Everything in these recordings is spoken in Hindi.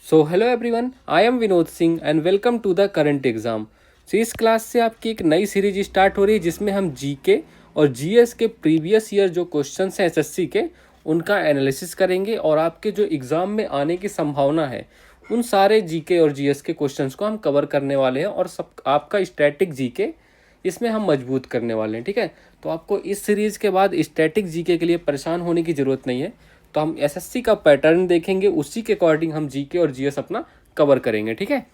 So hello everyone, I am Vinod Singh and welcome to the current exam. इस क्लास से आपकी एक नई सीरीज स्टार्ट हो रही है जिसमें हम जीके और जीएस के प्रीवियस ईयर जो क्वेश्चंस हैं एसएससी के उनका एनालिसिस करेंगे और आपके जो एग्ज़ाम में आने की संभावना है उन सारे जीके और जीएस के क्वेश्चंस को हम कवर करने वाले हैं और सब आपका स्टैटिक जीके इसमें हम मजबूत करने वाले हैं। ठीक है, तो आपको इस सीरीज़ के बाद स्टैटिक जीके के लिए परेशान होने की ज़रूरत नहीं है। तो हम एसएससी का पैटर्न देखेंगे, उसी के अकॉर्डिंग हम जीके और जीएस अपना कवर करेंगे। ठीक है,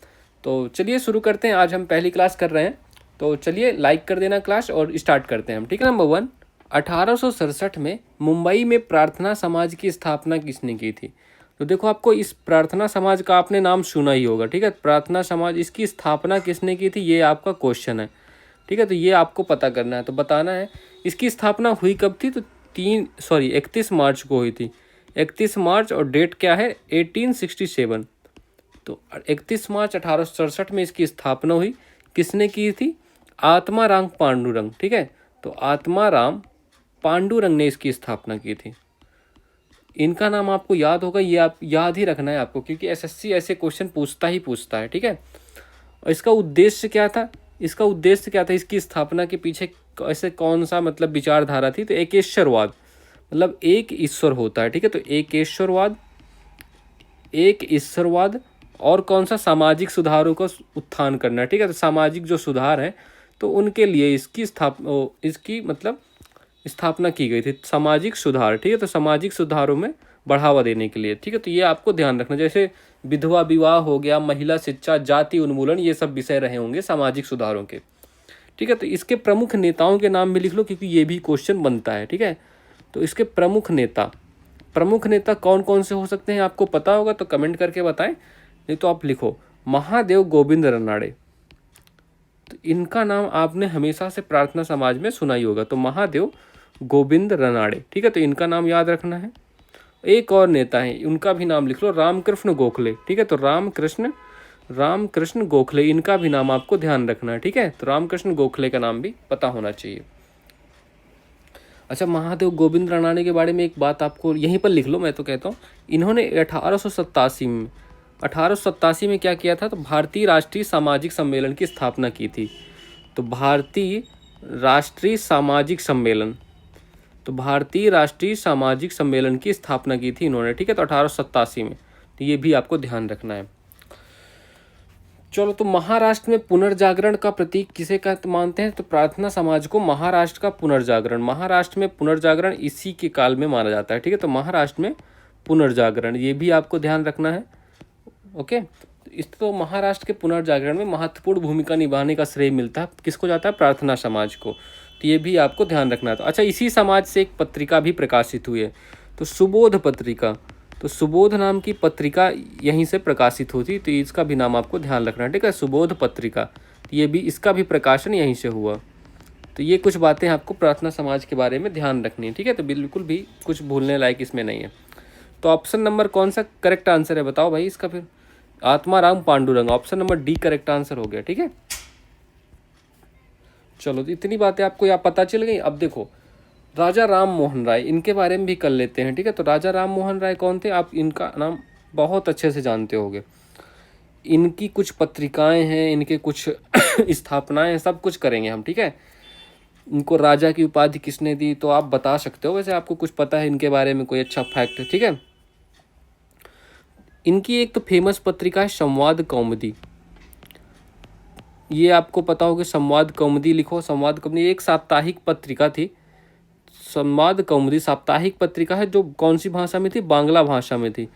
तो चलिए शुरू करते हैं। आज हम पहली क्लास कर रहे हैं, तो चलिए लाइक कर देना क्लास और स्टार्ट करते हैं हम। ठीक है, नंबर 1, 1867 में मुंबई में प्रार्थना समाज की स्थापना किसने की थी? तो देखो, आपको इस प्रार्थना समाज का आपने नाम सुना ही होगा। ठीक है, प्रार्थना समाज, इसकी स्थापना किसने की थी, ये आपका क्वेश्चन है। ठीक है, तो ये आपको पता करना है, तो बताना है इसकी स्थापना हुई कब थी। तो 31 मार्च को हुई थी। 31 मार्च, और डेट क्या है, 1867। तो 31 मार्च 1867 में इसकी स्थापना हुई। किसने की थी? आत्माराम पांडुरंग। ठीक है, तो आत्माराम पांडुरंग ने इसकी स्थापना की थी। इनका नाम आपको याद होगा, ये आप याद ही रखना है आपको, क्योंकि एसएससी ऐसे क्वेश्चन पूछता ही पूछता है। ठीक है, और इसका उद्देश्य क्या था? इसकी स्थापना के पीछे ऐसे कौन सा मतलब विचारधारा थी? तो एकेश्वरवाद, मतलब एक ईश्वर होता है। ठीक है, तो एक ईश्वरवाद और कौन सा, सामाजिक सुधारों का उत्थान करना। ठीक है, तो सामाजिक जो सुधार है तो उनके लिए इसकी मतलब स्थापना की गई थी, सामाजिक सुधार। ठीक है, तो सामाजिक सुधारों में बढ़ावा देने के लिए। ठीक है, तो ये आपको ध्यान रखना, जैसे विधवा विवाह हो गया, महिला शिक्षा, जाति उन्मूलन, ये सब विषय रहे होंगे सामाजिक सुधारों के। ठीक है, तो इसके प्रमुख नेताओं के नाम भी लिख लो, क्योंकि ये भी क्वेश्चन बनता है। ठीक है, तो इसके प्रमुख नेता कौन कौन से हो सकते हैं, आपको पता होगा तो कमेंट करके बताएं, नहीं तो आप लिखो महादेव गोविंद रनाड़े। तो इनका नाम आपने हमेशा से प्रार्थना समाज में सुना ही होगा, तो महादेव गोविंद रनाड़े। ठीक है, तो इनका नाम याद रखना है। एक और नेता है, उनका भी नाम लिख लो, रामकृष्ण गोखले। ठीक है, तो रामकृष्ण गोखले, इनका भी नाम आपको ध्यान रखना है। ठीक है, तो रामकृष्ण गोखले का नाम भी पता होना चाहिए। अच्छा, महादेव गोविंद राणाने के बारे में एक बात आपको यहीं पर लिख लो, मैं तो कहता हूँ इन्होंने 1887 में क्या किया था? तो भारतीय राष्ट्रीय सामाजिक सम्मेलन की स्थापना की थी। तो भारतीय राष्ट्रीय सामाजिक सम्मेलन की स्थापना की थी इन्होंने। ठीक है, तो 1887 में, तो ये भी आपको ध्यान रखना है। चलो, तो महाराष्ट्र में पुनर्जागरण का प्रतीक किसे का मानते हैं? तो प्रार्थना समाज को महाराष्ट्र का पुनर्जागरण इसी के काल में माना जाता है। ठीक है, तो महाराष्ट्र में पुनर्जागरण, ये भी आपको ध्यान रखना है। ओके, तो महाराष्ट्र के पुनर्जागरण में महत्वपूर्ण भूमिका निभाने का श्रेय मिलता है, किसको जाता है? प्रार्थना समाज को। तो ये भी आपको ध्यान रखना है। तो अच्छा, इसी समाज से एक पत्रिका भी प्रकाशित हुई है, तो सुबोध पत्रिका। तो सुबोध नाम की पत्रिका यहीं से प्रकाशित होती, तो इसका भी नाम आपको ध्यान रखना है। ठीक है, सुबोध पत्रिका, तो ये भी, इसका भी प्रकाशन यहीं से हुआ। तो ये कुछ बातें आपको प्रार्थना समाज के बारे में ध्यान रखनी है। ठीक है, तो बिल्कुल भी कुछ भूलने लायक इसमें नहीं है। तो ऑप्शन नंबर कौन सा करेक्ट आंसर है, बताओ भाई इसका फिर? Atmaram Pandurang, option number D correct answer हो गया। ठीक है, चलो, तो इतनी बातें आपको यहाँ पता चल गई। अब देखो, राजा राम मोहन राय, इनके बारे में भी कर लेते हैं। ठीक है, तो राजा राम मोहन राय कौन थे? आप इनका नाम बहुत अच्छे से जानते होंगे। इनकी कुछ पत्रिकाएं हैं, इनके कुछ स्थापनाएं हैं, सब कुछ करेंगे हम। ठीक है, इनको राजा की उपाधि किसने दी, तो आप बता सकते हो, वैसे आपको कुछ पता है इनके बारे में, कोई अच्छा फैक्ट है? ठीक है, इनकी एक तो फेमस पत्रिका है संवाद कौमुदी, ये आपको पता होगा। संवाद कौमुदी लिखो, संवाद कौमुदी एक साप्ताहिक पत्रिका थी। संवाद कौमुदी साप्ताहिक पत्रिका है, जो कौन सी भाषा में थी? बांग्ला भाषा में थी।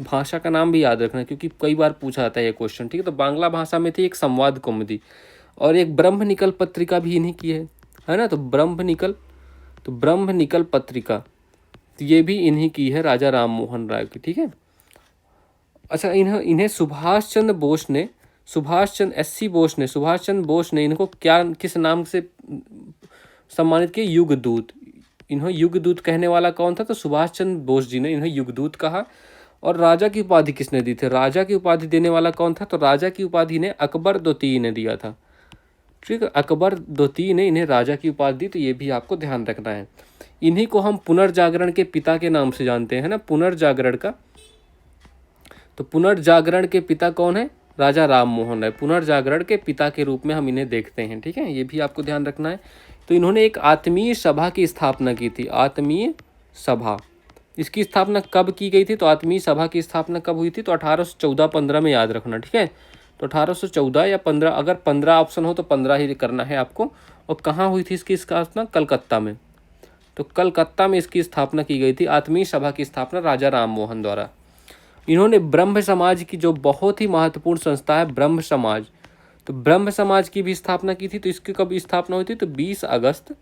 भाषा का नाम भी याद रखना, क्योंकि कई बार पूछा जाता है ये क्वेश्चन। ठीक है, तो बांग्ला भाषा में थी एक संवाद कौमुदी, और एक ब्रह्म निकल पत्रिका भी इन्हीं की है ना? तो ब्रह्म निकल पत्रिका, तो ये भी इन्हीं की है, राजा राम मोहन राय की। ठीक है, अच्छा, इन्हें सुभाष चंद्र बोस ने इनको क्या, किस नाम से सम्मानित किया? युगदूत। इन्हें युगदूत कहने वाला कौन था? तो सुभाष चंद्र बोस जी ने इन्हें युगदूत कहा। और राजा की उपाधि किसने दी थी? राजा की उपाधि देने वाला कौन था? तो राजा की उपाधि ने अकबर द्वितीय ने दिया था। ठीक है, अकबर द्वितीय ने इन्हें राजा की उपाधि दी, तो ये भी आपको ध्यान रखना है। इन्हीं को हम पुनर्जागरण के पिता के नाम से जानते हैं ना, पुनर्जागरण का। तो पुनर्जागरण के पिता कौन है? राजा राम मोहन राय, पुनर्जागरण के पिता के रूप में हम इन्हें देखते हैं। ठीक है, ये भी आपको ध्यान रखना है। तो इन्होंने एक आत्मीय सभा की स्थापना की थी, आत्मीय सभा। इसकी स्थापना कब की गई थी? तो आत्मीय सभा की स्थापना कब हुई थी? तो 1814-15 में याद रखना। ठीक है, तो 1814 या 15, अगर 15 ऑप्शन हो तो 15 ही करना है आपको। और कहाँ हुई थी इसकी स्थापना? कलकत्ता में। तो कलकत्ता में इसकी स्थापना की गई थी, आत्मीय सभा की स्थापना राजा राम मोहन द्वारा। इन्होंने ब्रह्म समाज की, जो बहुत ही महत्वपूर्ण संस्था है ब्रह्म समाज, तो ब्रह्म समाज की भी स्थापना की थी। तो इसकी कब स्थापना हुई थी? तो 20 अगस्त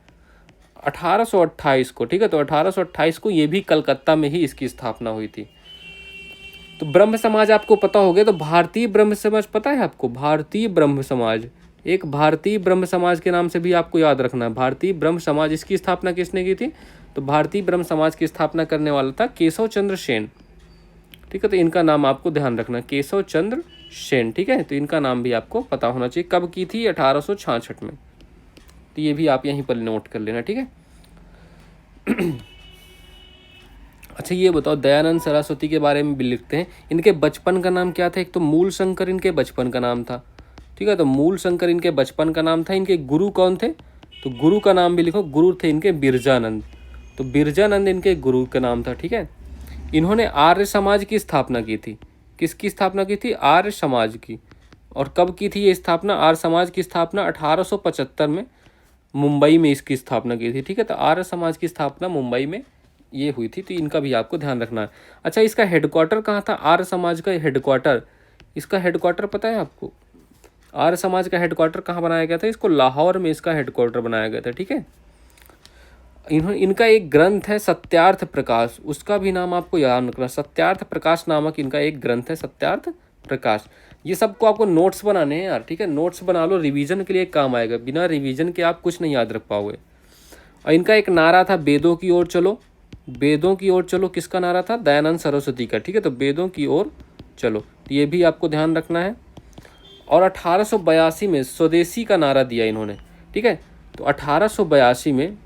1828 को। ठीक है, तो 1828 को ये भी कलकत्ता में ही इसकी स्थापना हुई थी। तो ब्रह्म समाज आपको पता हो गया। तो भारतीय ब्रह्म समाज पता है आपको? भारतीय ब्रह्म समाज, एक भारतीय ब्रह्म समाज के नाम से भी आपको याद रखना है, भारतीय ब्रह्म समाज। इसकी स्थापना किसने की थी? तो भारतीय ब्रह्म समाज की स्थापना करने वाला था केशव चंद्र सेन। ठीक है, तो इनका नाम आपको ध्यान रखना, केशव चंद्र सेन। ठीक है, तो इनका नाम भी आपको पता होना चाहिए। कब की थी? 1866 में। तो ये भी आप यहीं पर नोट कर लेना। ठीक है। अच्छा, ये बताओ, दयानंद सरस्वती के बारे में भी लिखते हैं। इनके बचपन का नाम क्या था? एक तो मूल शंकर इनके बचपन का नाम था। ठीक है, तो मूल शंकर इनके बचपन का नाम था। इनके गुरु कौन थे? तो गुरु का नाम भी लिखो, गुरु थे इनके बिरजानंद। तो बिरजानंद इनके गुरु का नाम था। ठीक है, इन्होंने आर्य समाज की स्थापना की थी। किसकी स्थापना की थी? आर्य समाज की। और कब की थी ये स्थापना? आर्य समाज की स्थापना 1875 में मुंबई में इसकी स्थापना की थी। ठीक है, तो आर्य समाज की स्थापना मुंबई में ये हुई थी। तो इनका भी आपको ध्यान रखना है। अच्छा, इसका हेडक्वार्टर कहाँ था? आर्य समाज का हेडक्वार्टर, इसका हेडक्वार्टर पता है आपको? आर्य समाज का हेडक्वार्टर कहाँ बनाया गया था? इसको लाहौर में इसका हेडक्वार्टर बनाया गया था। ठीक है, इनका एक ग्रंथ है सत्यार्थ प्रकाश, उसका भी नाम आपको याद रखना। सत्यार्थ प्रकाश नामक इनका एक ग्रंथ है, सत्यार्थ प्रकाश। ये सबको आपको नोट्स बनाने हैं यार। ठीक है, नोट्स बना लो, रिवीजन के लिए काम आएगा। बिना रिवीजन के आप कुछ नहीं याद रख पाओगे। और इनका एक नारा था, वेदों की ओर चलो। वेदों की ओर चलो किसका नारा था? दयानंद सरस्वती का। ठीक है, तो वेदों की ओर चलो, तो ये भी आपको ध्यान रखना है। और 1882 में स्वदेशी का नारा दिया इन्होंने। ठीक है, तो 1882 में,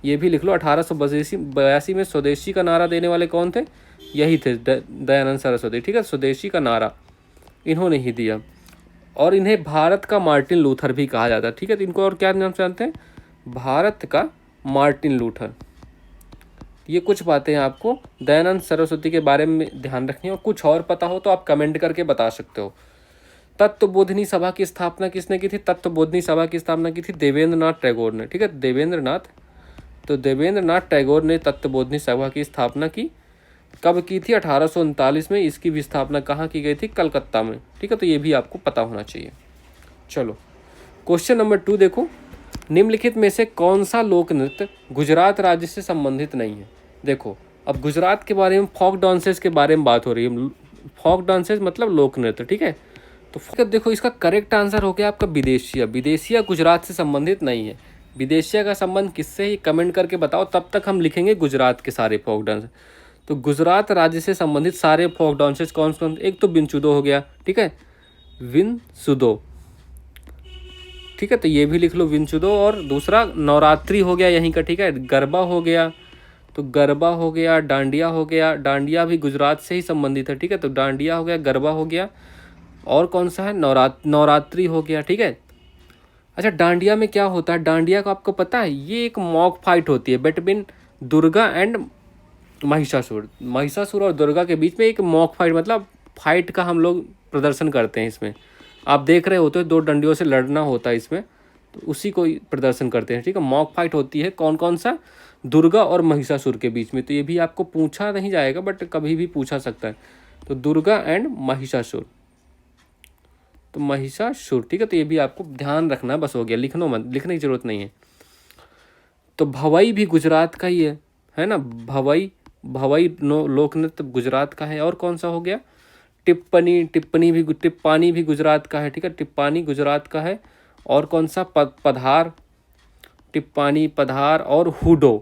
ये भी लिख लो, 1882 में स्वदेशी का नारा देने वाले कौन थे? यही थे, दयानंद सरस्वती। ठीक है, स्वदेशी का नारा इन्होंने ही दिया। और इन्हें भारत का मार्टिन लूथर भी कहा जाता है। ठीक है, तो इनको और क्या नाम से जानते हैं? भारत का मार्टिन लूथर। ये कुछ बातें आपको दयानंद सरस्वती के बारे में ध्यान रखनी है। और कुछ और पता हो तो आप कमेंट करके बता सकते हो। तत्वबोधिनी सभा की स्थापना किसने की थी? तत्वबोधिनी सभा की स्थापना की थी देवेंद्रनाथ टैगोर ने। ठीक है, देवेंद्रनाथ टैगोर ने तत्वबोधिनी सभा की स्थापना की। कब की थी? 1839 में। इसकी भी स्थापना कहाँ की गई थी? कलकत्ता में। ठीक है, तो ये भी आपको पता होना चाहिए। चलो, क्वेश्चन नंबर 2 देखो। निम्नलिखित में से कौन सा लोक नृत्य गुजरात राज्य से संबंधित नहीं है? देखो, अब गुजरात के बारे में फोक डांसेस के बारे में बात हो रही है। फोक डांसेस मतलब लोक नृत्य। ठीक है, तो फिर देखो, इसका करेक्ट आंसर हो गया आपका विदेशिया। विदेशिया गुजरात से संबंधित नहीं है। विदेशिया का संबंध किससे ही कमेंट करके बताओ, तब तक हम लिखेंगे गुजरात के सारे फोक डांस। तो गुजरात राज्य से संबंधित सारे फोक डांसेस कौन कौन? एक तो विंचुदो हो गया। ठीक है, विंचुदो। ठीक है, तो ये भी लिख लो, विंचुदो। और दूसरा नवरात्रि हो गया यहीं का। ठीक है, गरबा हो गया, तो गरबा हो गया। डांडिया हो गया, डांडिया भी गुजरात से ही संबंधित है। ठीक है, तो डांडिया हो गया, गरबा हो गया। और कौन सा है? नवरात्रि हो गया। ठीक है, अच्छा, डांडिया में क्या होता है? डांडिया का आपको पता है? ये एक मॉक फाइट होती है बिटवीन दुर्गा एंड महिषासुर। महिषासुर और दुर्गा के बीच में एक मॉक फाइट, मतलब फाइट का हम लोग प्रदर्शन करते हैं इसमें। आप देख रहे होते हो, दो डंडियों से लड़ना होता है इसमें, तो उसी को प्रदर्शन करते हैं। ठीक है, मॉक फाइट होती है। कौन कौन सा? दुर्गा और महिषासुर के बीच में। तो ये भी आपको पूछा नहीं जाएगा, बट कभी भी पूछा सकता है। तो दुर्गा एंड महिषासुर, तो महिषासुर। ठीक है, तो ये भी आपको ध्यान रखना, बस हो गया, लिखना मत, लिखने की जरूरत नहीं है। तो भवई भी गुजरात का ही है ना? भवई लोक नृत्य गुजरात का है। और कौन सा हो गया? टिप्पानी भी गुजरात का है। ठीक है, टिप्पानी गुजरात का है। और कौन सा? पधार, टिप्पानी, पधार और हुडो।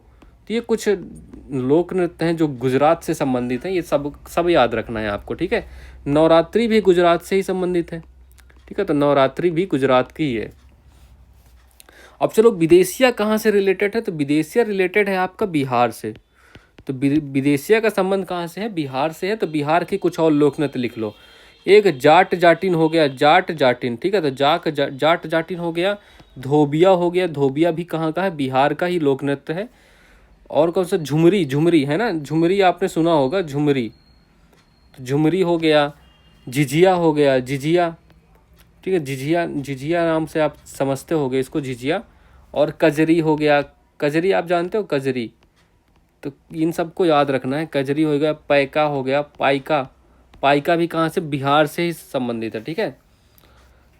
तो ये कुछ लोक नृत्य हैं जो गुजरात से संबंधित हैं। ये सब याद रखना है आपको। ठीक है, नवरात्रि भी गुजरात से ही संबंधित है। ठीक है, तो नवरात्रि भी गुजरात की ही है। अब चलो, विदेशिया कहाँ से रिलेटेड है? तो विदेशिया रिलेटेड है आपका बिहार से। तो विदेशिया का संबंध कहाँ से है? बिहार से है। तो बिहार के कुछ और लोक नृत्य लिख लो। एक जाट जाटिन हो गया, जाट जाटिन, ठीक है। तो जाट जाटिन हो गया। धोबिया हो गया, धोबिया भी कहाँ का है? बिहार का ही लोक नृत्य है। और कौन सा? झुमरी, झुमरी है ना, झुमरी आपने सुना होगा, झुमरी। तो झुमरी हो गया। झिझिया हो गया, झिझिया, ठीक है। झिझिया, झिझिया नाम से आप समझते होगे इसको, झिझिया। और कजरी हो गया, कजरी आप जानते हो, कजरी। तो इन सबको याद रखना है। कजरी हो गया, पैका हो गया, पाइका, पाइका भी कहाँ से? बिहार से ही संबंधित है, ठीक है।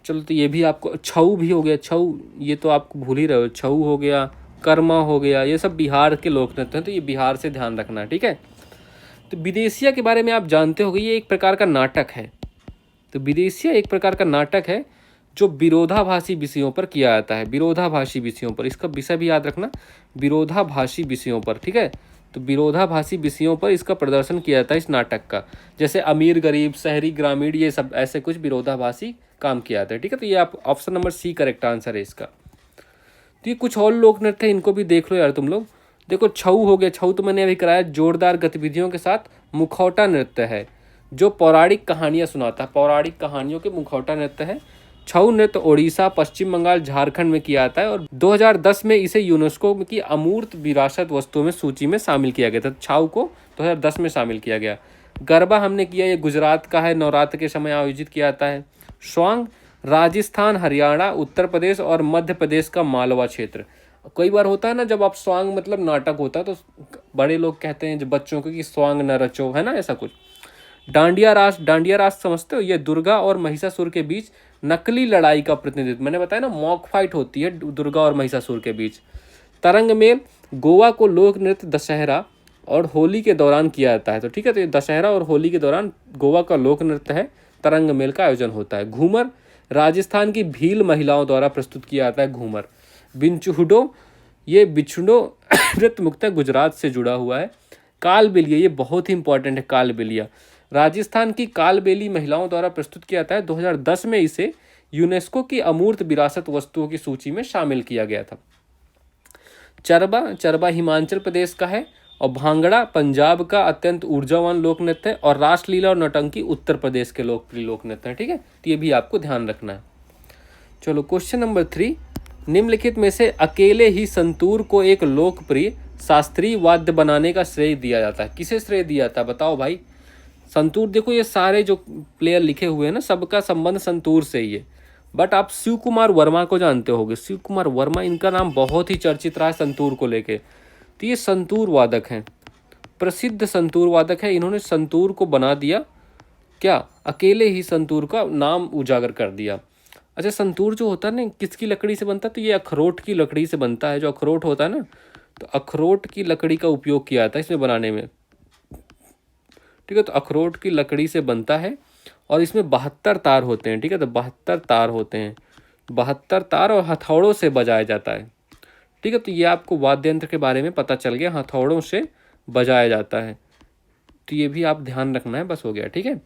चलो, तो ये भी आपको, छऊ भी हो गया, छऊ, ये तो आपको भूल ही रहे हो, छऊ हो गया, कर्मा हो गया, ये सब बिहार के लोक नृत्य हैं। तो ये बिहार से ध्यान रखना है, ठीक है। तो विदेशिया के बारे में आप जानते होगे, ये एक प्रकार का नाटक है। तो विदेशिया एक प्रकार का नाटक है जो विरोधाभासी विषयों पर किया जाता है। विरोधाभासी विषयों पर, इसका विषय भी याद रखना, विरोधाभासी विषयों पर, ठीक है। तो विरोधाभासी विषयों पर इसका प्रदर्शन किया जाता है इस नाटक का। जैसे अमीर गरीब, शहरी ग्रामीण, ये सब ऐसे कुछ विरोधाभासी काम किया जाता है, ठीक है। तो ये आप option number C correct answer है इसका। तो ये कुछ और लोक नृत्य है, इनको भी देख लो यार तुम लोग। देखो, छऊ हो गया, छऊ तो मैंने अभी कराया, जोरदार गतिविधियों के साथ मुखौटा नृत्य है जो पौराणिक कहानियां सुनाता है। पौराणिक कहानियों के मुखौटा नृत्य है। छऊ नृत्य ओडिशा, पश्चिम बंगाल, झारखंड में किया जाता है और 2010 में इसे यूनेस्को की अमूर्त विरासत वस्तुओं में सूची में शामिल किया गया था। छऊ को 2010 में शामिल किया गया। गरबा हमने किया, ये गुजरात का है, नवरात्र के समय आयोजित किया जाता है। स्वांग राजस्थान, हरियाणा, उत्तर प्रदेश और मध्य प्रदेश का मालवा क्षेत्र। कई बार होता है ना, जब आप स्वांग मतलब नाटक होता है तो बड़े लोग कहते हैं जब बच्चों को कि स्वांग न रचो, है ना, ऐसा कुछ। डांडिया रास, डांडिया रास समझते हो? ये दुर्गा और महिषासुर के बीच नकली लड़ाई का प्रतिनिधित्व, मैंने बताया ना, मॉक फाइट होती है दुर्गा और महिषासुर के बीच। तरंग मेल, गोवा को लोक नृत्य दशहरा और होली के दौरान किया जाता है। तो ठीक है, तो ये दशहरा और होली के दौरान गोवा का लोक नृत्य है, तरंग मेल का आयोजन होता है। घूमर, राजस्थान की भील महिलाओं द्वारा प्रस्तुत किया जाता है घूमर। बिंचुडो, ये बिछुडो नृत्य मुख्यतः गुजरात से जुड़ा हुआ है। कालबेलिया, ये बहुत ही इंपॉर्टेंट है, कालबेलिया राजस्थान की कालबेली महिलाओं द्वारा प्रस्तुत किया जाता है। 2010 में इसे यूनेस्को की अमूर्त विरासत वस्तुओं की सूची में शामिल किया गया था। चरबा, चरबा हिमाचल प्रदेश का है और भांगड़ा पंजाब का अत्यंत ऊर्जावान लोक नृत्य है और रासलीला और नौटंकी उत्तर प्रदेश के लोकप्रिय लोक नृत्य है, ठीक है। तो ये भी आपको ध्यान रखना है। चलो, क्वेश्चन नंबर 3, निम्नलिखित में से अकेले ही संतूर को एक लोकप्रिय शास्त्रीय वाद्य बनाने का श्रेय दिया जाता है। किसे श्रेय दिया जाता है बताओ भाई? संतूर, देखो ये सारे जो प्लेयर लिखे हुए हैं ना, सबका संबंध संतूर से ही है। बट आप शिव कुमार वर्मा को जानते होगे, शिव कुमार वर्मा, इनका नाम बहुत ही चर्चित रहा है संतूर को लेके। तो ये संतूर वादक हैं, प्रसिद्ध संतूर वादक है। इन्होंने संतूर को बना दिया क्या? अकेले ही संतूर का नाम उजागर कर दिया। अच्छा, संतूर जो होता है ना, किसकी लकड़ी से बनता है? तो ये अखरोट की लकड़ी से बनता है। जो अखरोट होता है ना, तो अखरोट की लकड़ी का उपयोग किया जाता है इसमें बनाने में, ठीक है। तो अखरोट की लकड़ी से बनता है और इसमें 72 तार होते हैं, ठीक है। तो 72 तार होते हैं, 72 तार, और हथौड़ों से बजाया जाता है, ठीक है। तो ये आपको वाद्य यंत्र के बारे में पता चल गया, हथौड़ों से बजाया जाता है। तो ये भी आप ध्यान रखना है, बस हो गया, ठीक है।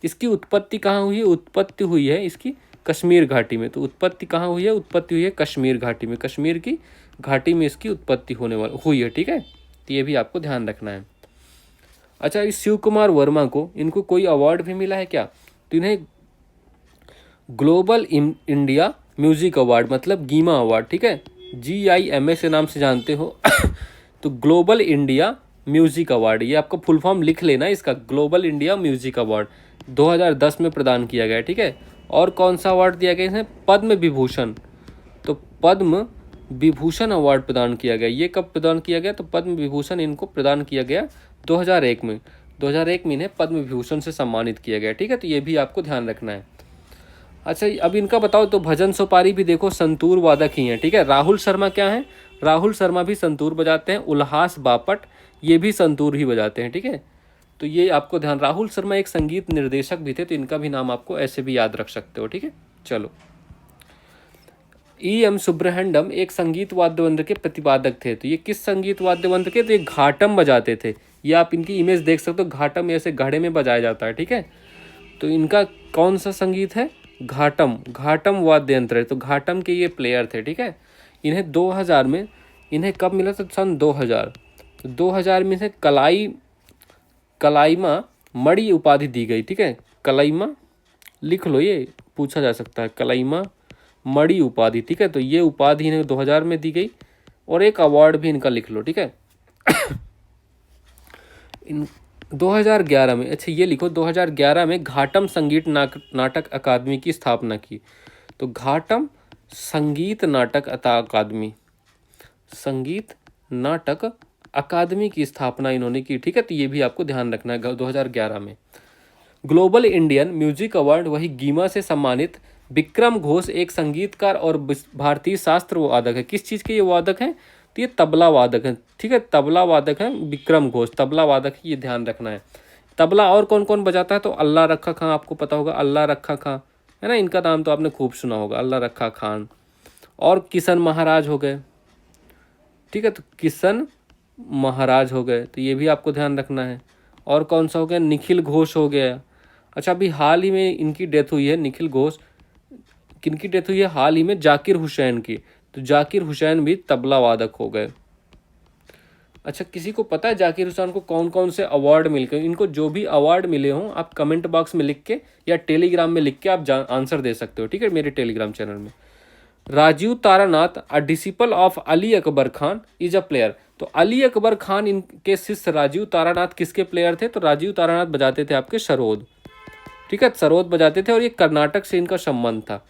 इसकी उत्पत्ति कहाँ हुई है? उत्पत्ति हुई है इसकी कश्मीर घाटी में। तो उत्पत्ति कहाँ हुई है? उत्पत्ति हुई है कश्मीर घाटी में। कश्मीर की घाटी में इसकी उत्पत्ति हुई है, ठीक है। तो ये भी आपको ध्यान रखना है। अच्छा, इस शिव कुमार वर्मा को, इनको कोई अवार्ड भी मिला है क्या? तो इन्हें ग्लोबल इंडिया म्यूजिक अवार्ड, मतलब गीमा अवार्ड, ठीक है, GIMA के नाम से जानते हो। तो ग्लोबल इंडिया म्यूजिक अवार्ड, ये आपको फुल फॉर्म लिख लेना इसका, ग्लोबल इंडिया म्यूजिक अवार्ड 2010 में प्रदान किया गया, ठीक है। और कौन सा अवार्ड दिया गया इसमें? पद्म विभूषण। तो पद्म विभूषण अवार्ड प्रदान किया गया। ये कब प्रदान किया गया? तो पद्म विभूषण इनको प्रदान किया गया 2001 में। 2001 में इन्हें पद्म विभूषण से सम्मानित किया गया, ठीक है। तो ये भी आपको ध्यान रखना है। अच्छा, अब इनका बताओ तो भजन सोपारी भी देखो संतूर वादक ही हैं, ठीक है। राहुल शर्मा क्या है? राहुल शर्मा भी संतूर बजाते हैं। उल्हास बापट, ये भी संतूर ही बजाते हैं, ठीक है। तो ये आपको ध्यान, राहुल शर्मा एक संगीत निर्देशक भी थे, तो इनका भी नाम आपको ऐसे भी याद रख सकते हो, ठीक है। चलो, EM सुब्रहण्यम एक संगीत वाद्य यंत्र के प्रतिपादक थे। तो ये किस संगीत वाद्य यंत्र के? तो ये घाटम बजाते थे। ये आप इनकी इमेज देख सकते हो, घाटम ऐसे घड़े में बजाया जाता है, ठीक है। तो इनका कौन सा संगीत है? घाटम, घाटम वाद्य यंत्र है। तो घाटम के ये प्लेयर थे, ठीक है। इन्हें 2000 में, इन्हें कब मिला था? सन 2000। तो 2000 में से कलाइमा मणि उपाधि दी गई। ठीक है, कलाइमा लिख लो, ये पूछा जा सकता है, कलाइमा मणि उपाधि। ठीक है, तो ये उपाधि इन्हें 2000 में दी गई और एक अवार्ड भी इनका लिख लो। ठीक है, इन 2011 में, अच्छा ये लिखो, 2011 में घाटम संगीत नाटक अकादमी की स्थापना की। तो घाटम संगीत नाटक अकादमी, संगीत नाटक अकादमी की स्थापना इन्होंने की। ठीक है, तो ये भी आपको ध्यान रखना है 2011 में। ग्लोबल इंडियन म्यूजिक अवार्ड, वही गीमा से सम्मानित विक्रम घोष एक संगीतकार और भारतीय शास्त्र वादक है। किस चीज़ के ये वादक हैं? तो ये तबला वादक हैं। ठीक है, तबला वादक हैं विक्रम घोष, तबला वादक है, ये ध्यान रखना है। तबला और कौन कौन बजाता है? तो अल्लाह रखा खां, आपको पता होगा, अल्लाह रखा खां है ना, इनका नाम तो आपने खूब सुना होगा, अल्लाह रखा खान। और किशन महाराज हो गए। ठीक है, तो किशन महाराज हो गए, तो ये भी आपको ध्यान रखना है। और कौन सा हो गया? निखिल घोष हो गया। अच्छा, अभी हाल ही में इनकी डेथ हुई है, निखिल घोष, किनकी डेथ हुई है हाल ही में? जाकिर हुसैन की। तो जाकिर हुसैन भी तबला वादक हो गए। अच्छा, किसी को पता है जाकिर हुसैन को कौन कौन से अवार्ड मिल गए? इनको जो भी अवार्ड मिले हों, आप कमेंट बॉक्स में लिख के या टेलीग्राम में लिख के आप आंसर दे सकते हो। ठीक है, मेरे टेलीग्राम चैनल में। Rajeev Taranath, a disciple of Ali Akbar Khan, is a player. तो अली अकबर खान इनके शिष्य राजीव तारानाथ किसके प्लेयर थे? तो राजीव तारानाथ बजाते थे आपके सरोद। ठीक है, सरोद बजाते थे और ये कर्नाटक से इनका संबंध था।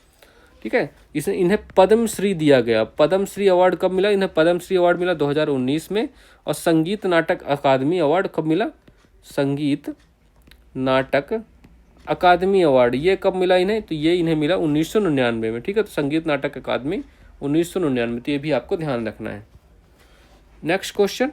ठीक है, इन्हें पद्मश्री दिया गया। पद्मश्री अवार्ड कब मिला? इन्हें पद्मश्री अवार्ड मिला 2019 में। और संगीत नाटक अकादमी अवार्ड कब मिला? संगीत नाटक अकादमी अवार्ड ये कब मिला इन्हें? तो ये इन्हें मिला 1999 में। ठीक है, तो संगीत नाटक अकादमी 1999, तो ये भी आपको ध्यान रखना है। नेक्स्ट क्वेश्चन,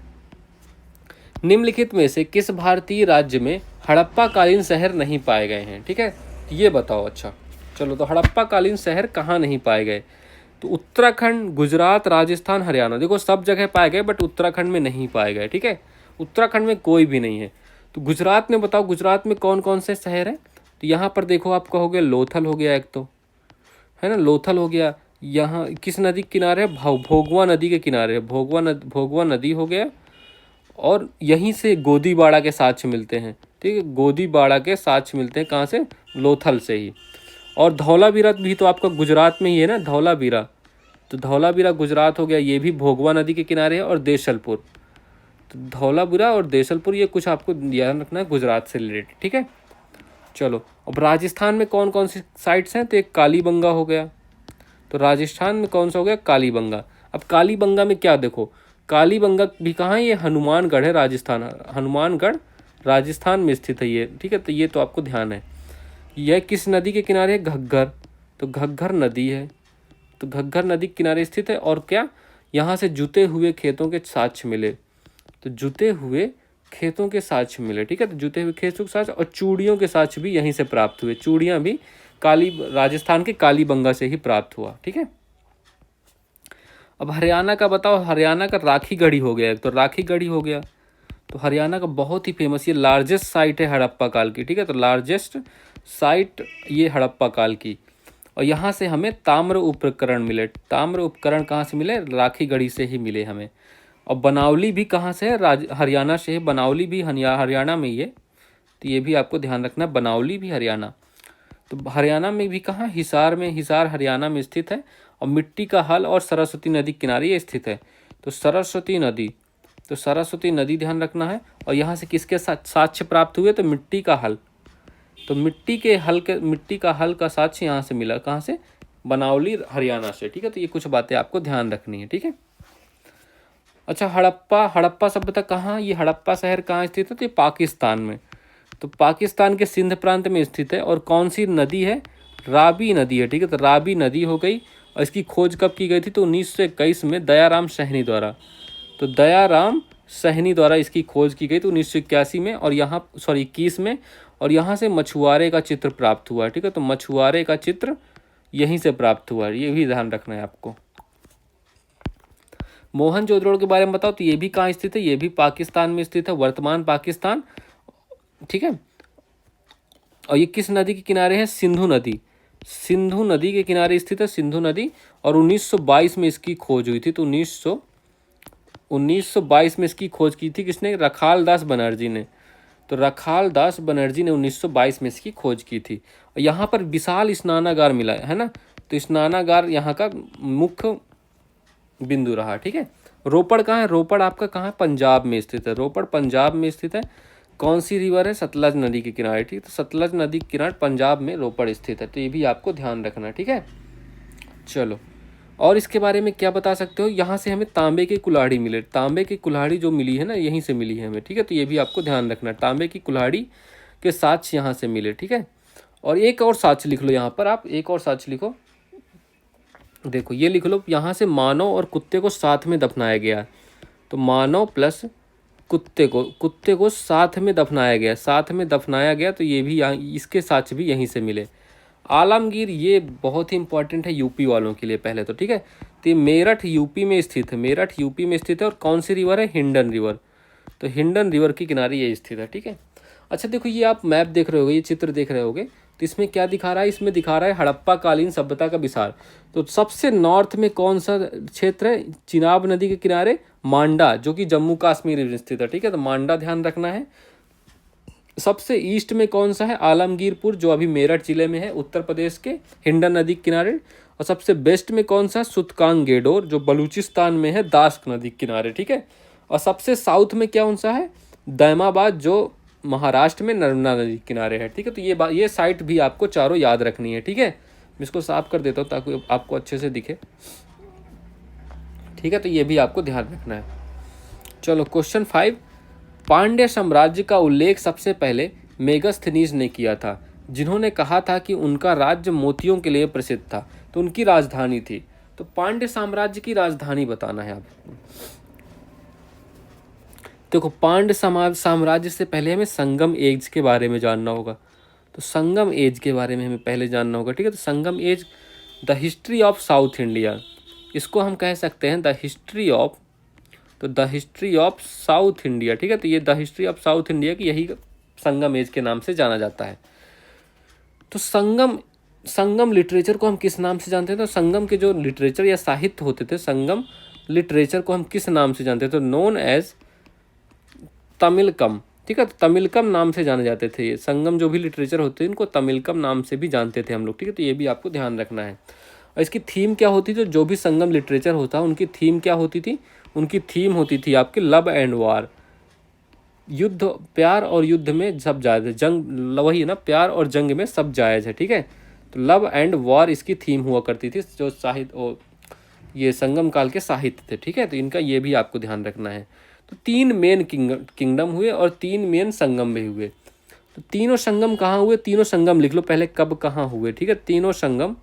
निम्नलिखित में से किस भारतीय राज्य में हड़प्पा कालीन शहर नहीं पाए गए हैं? ठीक है, तो ये बताओ। अच्छा चलो, तो हड़प्पा कालीन शहर कहाँ नहीं पाए गए? तो उत्तराखंड, गुजरात, राजस्थान, हरियाणा। देखो सब जगह पाए गए बट उत्तराखंड में नहीं पाए गए। ठीक है, उत्तराखंड में कोई भी नहीं है। तो गुजरात में बताओ, गुजरात में कौन कौन से शहर हैं? तो यहाँ पर देखो, आपका हो गया लोथल हो गया, एक तो है ना, लोथल हो गया। यहाँ किस नदी के किनारे है? भोगवा नदी के किनारे है, भोगवा नदी हो गया। और यहीं से गोदीबाड़ा के साक्ष्य मिलते हैं। ठीक है, गोदीबाड़ा के साक्ष्य मिलते हैं कहाँ से? लोथल से ही। और धौलावीरा भी तो आपका गुजरात में ही है ना, धौलावीरा। तो धौलावीरा गुजरात हो गया, ये भी भोगवा नदी के किनारे है। और देशलपुर, तो धौलावीरा और देशलपुर, ये कुछ आपको ध्यान रखना है गुजरात से रिलेटेड। ठीक है, चलो अब राजस्थान में कौन कौन सी साइट्स हैं? तो एक कालीबंगा हो गया। तो राजस्थान में कौन सा हो गया? कालीबंगा। अब कालीबंगा में क्या देखो, कालीबंगा भी कहाँ है? ये हनुमानगढ़ है, राजस्थान, हनुमानगढ़ राजस्थान में स्थित है ये। ठीक है, तो ये तो आपको ध्यान है। यह किस नदी के किनारे है? घग्गर। तो घग्गर नदी है, तो घग्गर नदी के किनारे स्थित है। और क्या, यहाँ से जुते हुए खेतों के साक्ष्य मिले। तो जुते हुए खेतों के साक्ष्य मिले। ठीक है, तो जुते हुए खेतों के साक्ष्य और चूड़ियों के साक्ष्य भी यहीं से प्राप्त हुए। चूड़ियाँ भी राजस्थान के कालीबंगा से ही प्राप्त हुआ। ठीक है, अब हरियाणा का बताओ। हरियाणा का राखी गढ़ी हो गया, एक तो राखी गढ़ी हो गया। तो हरियाणा का बहुत ही फेमस, ये लार्जेस्ट साइट है हड़प्पा काल की। ठीक है, तो लार्जेस्ट साइट ये हड़प्पा काल की। और यहाँ से हमें ताम्र उपकरण मिले। ताम्र उपकरण कहाँ से मिले? राखी गढ़ी से ही मिले हमें। और बनावली भी कहाँ से है? हरियाणा से है। बनावली भी हरियाणा में ही है, तो ये भी आपको ध्यान रखना है, बनावली भी हरियाणा। तो हरियाणा में भी कहाँ? हिसार में, हिसार हरियाणा में स्थित है। और मिट्टी का हल और सरस्वती नदी किनारे ये स्थित है। तो सरस्वती नदी, तो सरस्वती नदी ध्यान रखना है। और यहाँ से किसके साक्ष्य प्राप्त हुए? तो मिट्टी का हल। तो मिट्टी का हल का साक्ष्य यहाँ से मिला, कहाँ से? बनावली हरियाणा से। ठीक है, तो ये कुछ बातें आपको ध्यान रखनी है। ठीक है, अच्छा हड़प्पा सभ्यता कहाँ? ये हड़प्पा शहर कहाँ स्थित है? तो ये पाकिस्तान में। तो पाकिस्तान के सिंध प्रांत में स्थित है। और कौन सी नदी है? रावी नदी है। ठीक है, तो रावी नदी हो गई। और इसकी खोज कब की गई थी? तो 1921 में दयाराम सहनी द्वारा। तो दयाराम सहनी द्वारा इसकी खोज की गई थी 1981 में। और यहाँ 21 में। और यहाँ से मछुआरे का चित्र प्राप्त हुआ। ठीक है, तो मछुआरे का चित्र यहीं से प्राप्त हुआ है, ये भी ध्यान रखना है आपको। मोहनजोदड़ो के बारे में बताओ। तो ये भी कहाँ स्थित है? ये भी पाकिस्तान में स्थित है, वर्तमान पाकिस्तान। ठीक है, और ये किस नदी के किनारे है? सिंधु नदी। सिंधु नदी के किनारे स्थित है, सिंधु नदी। और 1922 में इसकी खोज हुई थी। तो 1922 में इसकी खोज की थी किसने? रखाल दास बनर्जी ने। तो रखाल दास बनर्जी ने 1922 में इसकी खोज की थी। और यहाँ पर विशाल स्नानागार मिला है ना, तो स्नानागार यहाँ का मुख्य बिंदु रहा। ठीक है, रोपड़ कहाँ है? रोपड़ आपका कहाँ है? पंजाब में स्थित है। रोपड़ पंजाब में स्थित है। कौन सी रिवर है? सतलज नदी के किनारे। ठीक, तो सतलज नदी के किनारे पंजाब में रोपड़ स्थित है, तो ये भी आपको ध्यान रखना। ठीक है, चलो, और इसके बारे में क्या बता सकते हो? यहाँ से हमें तांबे की कुल्हाड़ी मिले। तांबे की कुल्हाड़ी जो मिली है ना, यहीं से मिली है हमें। ठीक है, तो ये भी आपको ध्यान रखना, तांबे की कुल्हाड़ी के साक्ष्य यहाँ से मिले। ठीक है, और एक और साक्ष्य लिख लो यहाँ पर, आप एक और साक्ष्य लिखो। देखो ये लिख लो, यहाँ से मानव और कुत्ते को साथ में दफनाया गया। तो मानव प्लस कुत्ते को साथ में दफनाया गया, साथ में दफनाया गया, तो ये भी यहाँ, इसके साक्ष्य भी यहीं से मिले। आलमगीर, ये बहुत ही इंपॉर्टेंट है यूपी वालों के लिए पहले तो। ठीक है, तो ये मेरठ यूपी में स्थित है। मेरठ यूपी में स्थित है, और कौन सी रिवर है? हिंडन रिवर। तो हिंडन रिवर के किनारे ये स्थित है। ठीक है, अच्छा देखो, ये आप मैप देख रहे होगे, ये चित्र देख रहे होगे, तो इसमें क्या दिखा रहा है? इसमें दिखा रहा है हड़प्पा कालीन सभ्यता का विस्तार। तो सबसे नॉर्थ में कौन सा क्षेत्र है? चिनाब नदी के किनारे मांडा, जो कि जम्मू कश्मीर में स्थित है। ठीक है, तो मांडा ध्यान रखना है। सबसे ईस्ट में कौन सा है? आलमगीरपुर, जो अभी मेरठ जिले में है, उत्तर प्रदेश के, हिंडन नदी के किनारे। और सबसे वेस्ट में कौन सा? सुतकांग गेडोर, जो बलूचिस्तान में है, दास्क नदी के किनारे। ठीक है, और सबसे साउथ में कौन सा है? दैमाबाद, जो महाराष्ट्र में नर्मदा नदी के किनारे है। ठीक है, तो ये साइट भी आपको चारों याद रखनी है। ठीक है, मैं इसको साफ कर देता हूँ ताकि आपको अच्छे से दिखे। ठीक है, तो ये भी आपको ध्यान रखना है। चलो, क्वेश्चन 5, पांड्य साम्राज्य का उल्लेख सबसे पहले मेगस्थनीज ने किया था, जिन्होंने कहा था कि उनका राज्य मोतियों के लिए प्रसिद्ध था। तो उनकी राजधानी थी। तो पांड्य साम्राज्य की राजधानी बताना है आपको। देखो, पांड्य साम्राज्य से पहले हमें संगम एज के बारे में जानना होगा। तो संगम एज के बारे में हमें पहले जानना होगा। ठीक है, तो Sangam age, the history of South India, इसको हम कह सकते हैं द हिस्ट्री ऑफ, तो the history of South India. ठीक है, तो ये the history of South India की यही संगम एज के नाम से जाना जाता है। तो संगम लिटरेचर को हम किस नाम से जानते हैं? तो संगम के जो लिटरेचर या साहित्य होते थे, संगम लिटरेचर को हम किस नाम से जानते हैं? तो नोन एज तमिलकम। ठीक है, तो तमिलकम नाम से जाने जाते थे ये संगम, जो भी लिटरेचर होते हैं इनको तमिलकम नाम से भी जानते थे हम लोग। ठीक है, तो ये भी आपको ध्यान रखना है। और इसकी थीम क्या होती थी? जो भी संगम लिटरेचर होता है उनकी थीम क्या होती थी? उनकी थीम होती थी आपकी लव एंड वार, युद्ध, प्यार और युद्ध में सब जायज़ है, जंग, वही है ना, प्यार और जंग में सब जायज़ है। ठीक है, तो लव एंड वॉर इसकी थीम हुआ करती थी, जो साहित्य, ये संगम काल के साहित्य थे। ठीक है, तो इनका ये भी आपको ध्यान रखना है। तो 3 मेन किंगडम हुए और 3 मेन संगम भी हुए। तो तीनों संगम कहाँ हुए? तीनों संगम लिख लो पहले, कब कहाँ हुए। ठीक है, तीनों संगम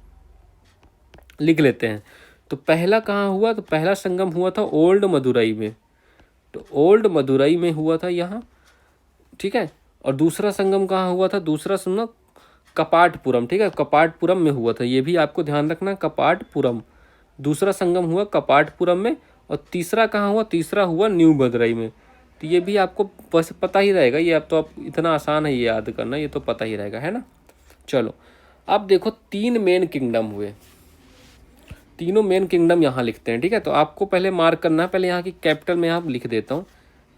लिख लेते हैं। तो पहला कहाँ हुआ? तो पहला संगम हुआ था ओल्ड मदुरई में। तो ओल्ड मदुरई में हुआ था यहाँ। ठीक है, और दूसरा संगम कहाँ हुआ था? दूसरा संगम कपाटपुरम। ठीक है, कपाटपुरम में हुआ था, ये भी आपको ध्यान रखना, कपाटपुरम। दूसरा संगम हुआ कपाटपुरम में। और तीसरा कहाँ हुआ? तीसरा हुआ न्यू मदुरई में। तो ये भी आपको बस पता ही रहेगा, ये अब तो आप इतना आसान है ये याद करना, ये तो पता ही रहेगा, है ना। चलो, अब देखो 3 मेन किंगडम हुए, तीनों मेन किंगडम यहाँ लिखते हैं। ठीक है, तो आपको पहले मार्क करना है, पहले यहाँ की कैपिटल में यहाँ लिख देता हूँ।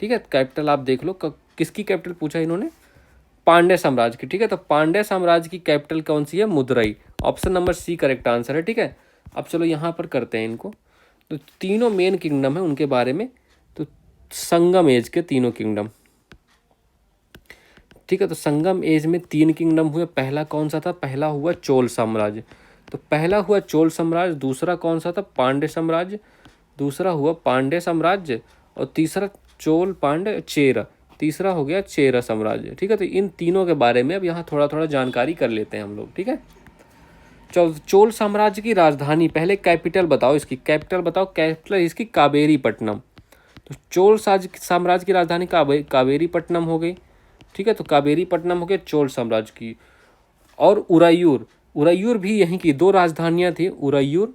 ठीक है, कैपिटल आप देख लो, किसकी कैपिटल पूछा इन्होंने? पांड्य साम्राज्य की। ठीक है, तो पांड्य साम्राज्य की कैपिटल कौन सी है? Madurai. Option number C correct answer है। ठीक है, अब चलो यहाँ पर करते हैं इनको। तो तीनों मेन किंगडम है उनके बारे में। तो संगम एज के तीनों किंगडम। ठीक है, तो संगम एज में 3 किंगडम हुए। पहला कौन सा था? पहला हुआ चोल साम्राज्य। तो पहला हुआ चोल साम्राज्य। दूसरा कौन सा था? पांड्य साम्राज्य। दूसरा हुआ पांड्य साम्राज्य। और तीसरा चोल पांड्य चेरा, तीसरा हो गया चेरा साम्राज्य। ठीक है, तो इन तीनों के बारे में अब यहाँ थोड़ा थोड़ा जानकारी कर लेते हैं हम लोग। ठीक है, चोल साम्राज्य की राजधानी, पहले कैपिटल बताओ, इसकी कैपिटल बताओ। कैपिटल इसकी कावेरीपट्टनम। तो चोल साम्राज्य की राजधानी कावेरीपट्टनम हो गई। ठीक है, तो कावेरीपट्टनम हो गया चोल साम्राज्य की। और उरैयूर भी यहीं की 2 राजधानियां थी, उरैयूर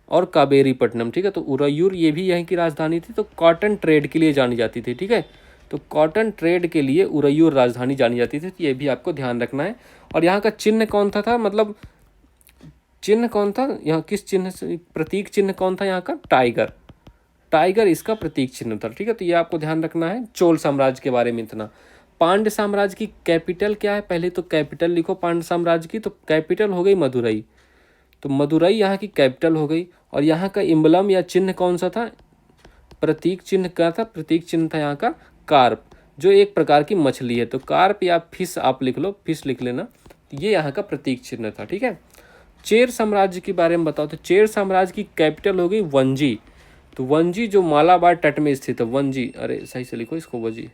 और कावेरीपट्टनम। ठीक है, तो उरैयूर ये भी यहीं की राजधानी थी। तो कॉटन ट्रेड के लिए जानी जाती थी। ठीक है, तो कॉटन ट्रेड के लिए उरैयूर राजधानी जानी जाती थी, तो ये भी आपको ध्यान रखना है। और यहाँ का चिन्ह कौन था मतलब चिन्ह कौन था यहाँ, किस चिन्ह से, प्रतीक चिन्ह कौन था यहाँ का? टाइगर। टाइगर इसका प्रतीक चिन्ह था। ठीक है, तो ये आपको ध्यान रखना है चोल साम्राज्य के बारे में इतना। पांड्य साम्राज्य की कैपिटल क्या है, पहले तो कैपिटल लिखो पांड्य साम्राज्य की, तो कैपिटल हो गई मदुरई, तो मदुरई यहाँ की कैपिटल हो गई। और यहाँ का इम्बलम या चिन्ह कौन सा था, प्रतीक चिन्ह क्या था, प्रतीक चिन्ह था यहाँ का कार्प, जो एक प्रकार की मछली है, तो कार्प या फिश आप लिख लो, फिश लिख लेना, तो ये यहाँ का प्रतीक चिन्ह था। ठीक है, चेर साम्राज्य के बारे में बताओ, तो चेर साम्राज्य की कैपिटल हो गई वंजी, तो वंजी जो मालाबार तट में स्थित है, वंजी, अरे सही से लिखो इसको वंजी,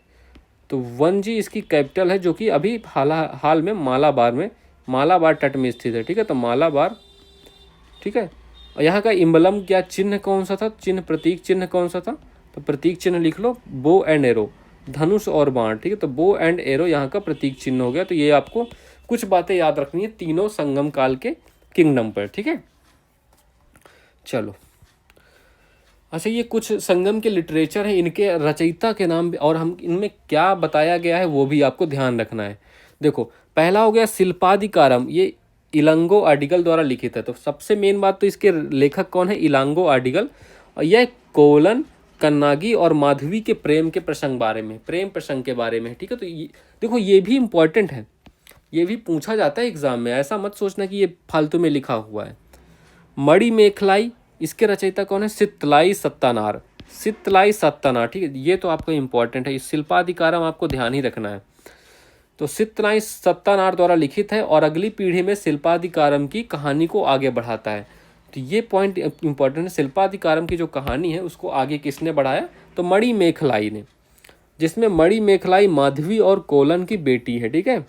तो वंजी इसकी कैपिटल है, जो कि अभी हाल में मालाबार तट में स्थित है। ठीक है, तो मालाबार। ठीक है, और यहाँ का इम्बलम क्या चिन्ह कौन सा था, चिन्ह प्रतीक चिन्ह कौन सा था, तो प्रतीक चिन्ह लिख लो बो एंड एरो, धनुष और बाण। ठीक है, तो बो एंड एरो यहाँ का प्रतीक चिन्ह हो गया। तो ये आपको कुछ बातें याद रखनी है तीनों संगम काल के किंगडम पर। ठीक है, चलो अच्छा, ये कुछ संगम के लिटरेचर है, इनके रचयिता के नाम और हम इनमें क्या बताया गया है वो भी आपको ध्यान रखना है। देखो, पहला हो गया शिल्पाधिकारम, ये इलांगो आर्टिकल द्वारा लिखित है, तो सबसे मेन बात तो इसके लेखक कौन है, इलांगो आर्टिकल, और यह कोलन कन्नागी और माधवी के प्रेम के प्रसंग बारे में, प्रेम प्रसंग के बारे में। ठीक है, तो ये देखो, ये भी इम्पोर्टेंट है, ये भी पूछा जाता है एग्जाम में, ऐसा मत सोचना कि ये फालतू में लिखा हुआ है। मणि मेखलाई, इसके रचयिता कौन है, सितलाई सत्तानार, सितलाई सत्तानार। ठीक है, ये तो आपको इम्पोर्टेंट है, इस शिल्पाधिकारम आपको ध्यान ही रखना है। तो सितलाई सत्तानार द्वारा लिखित है और अगली पीढ़ी में शिल्पाधिकारम की कहानी को आगे बढ़ाता है। तो ये पॉइंट इंपॉर्टेंट है, शिल्पाधिकारम की जो कहानी है उसको आगे किसने बढ़ाया, तो मणि मेखलाई ने, जिसमें मणि मेखलाई माधवी और कोलन की बेटी है। ठीक है,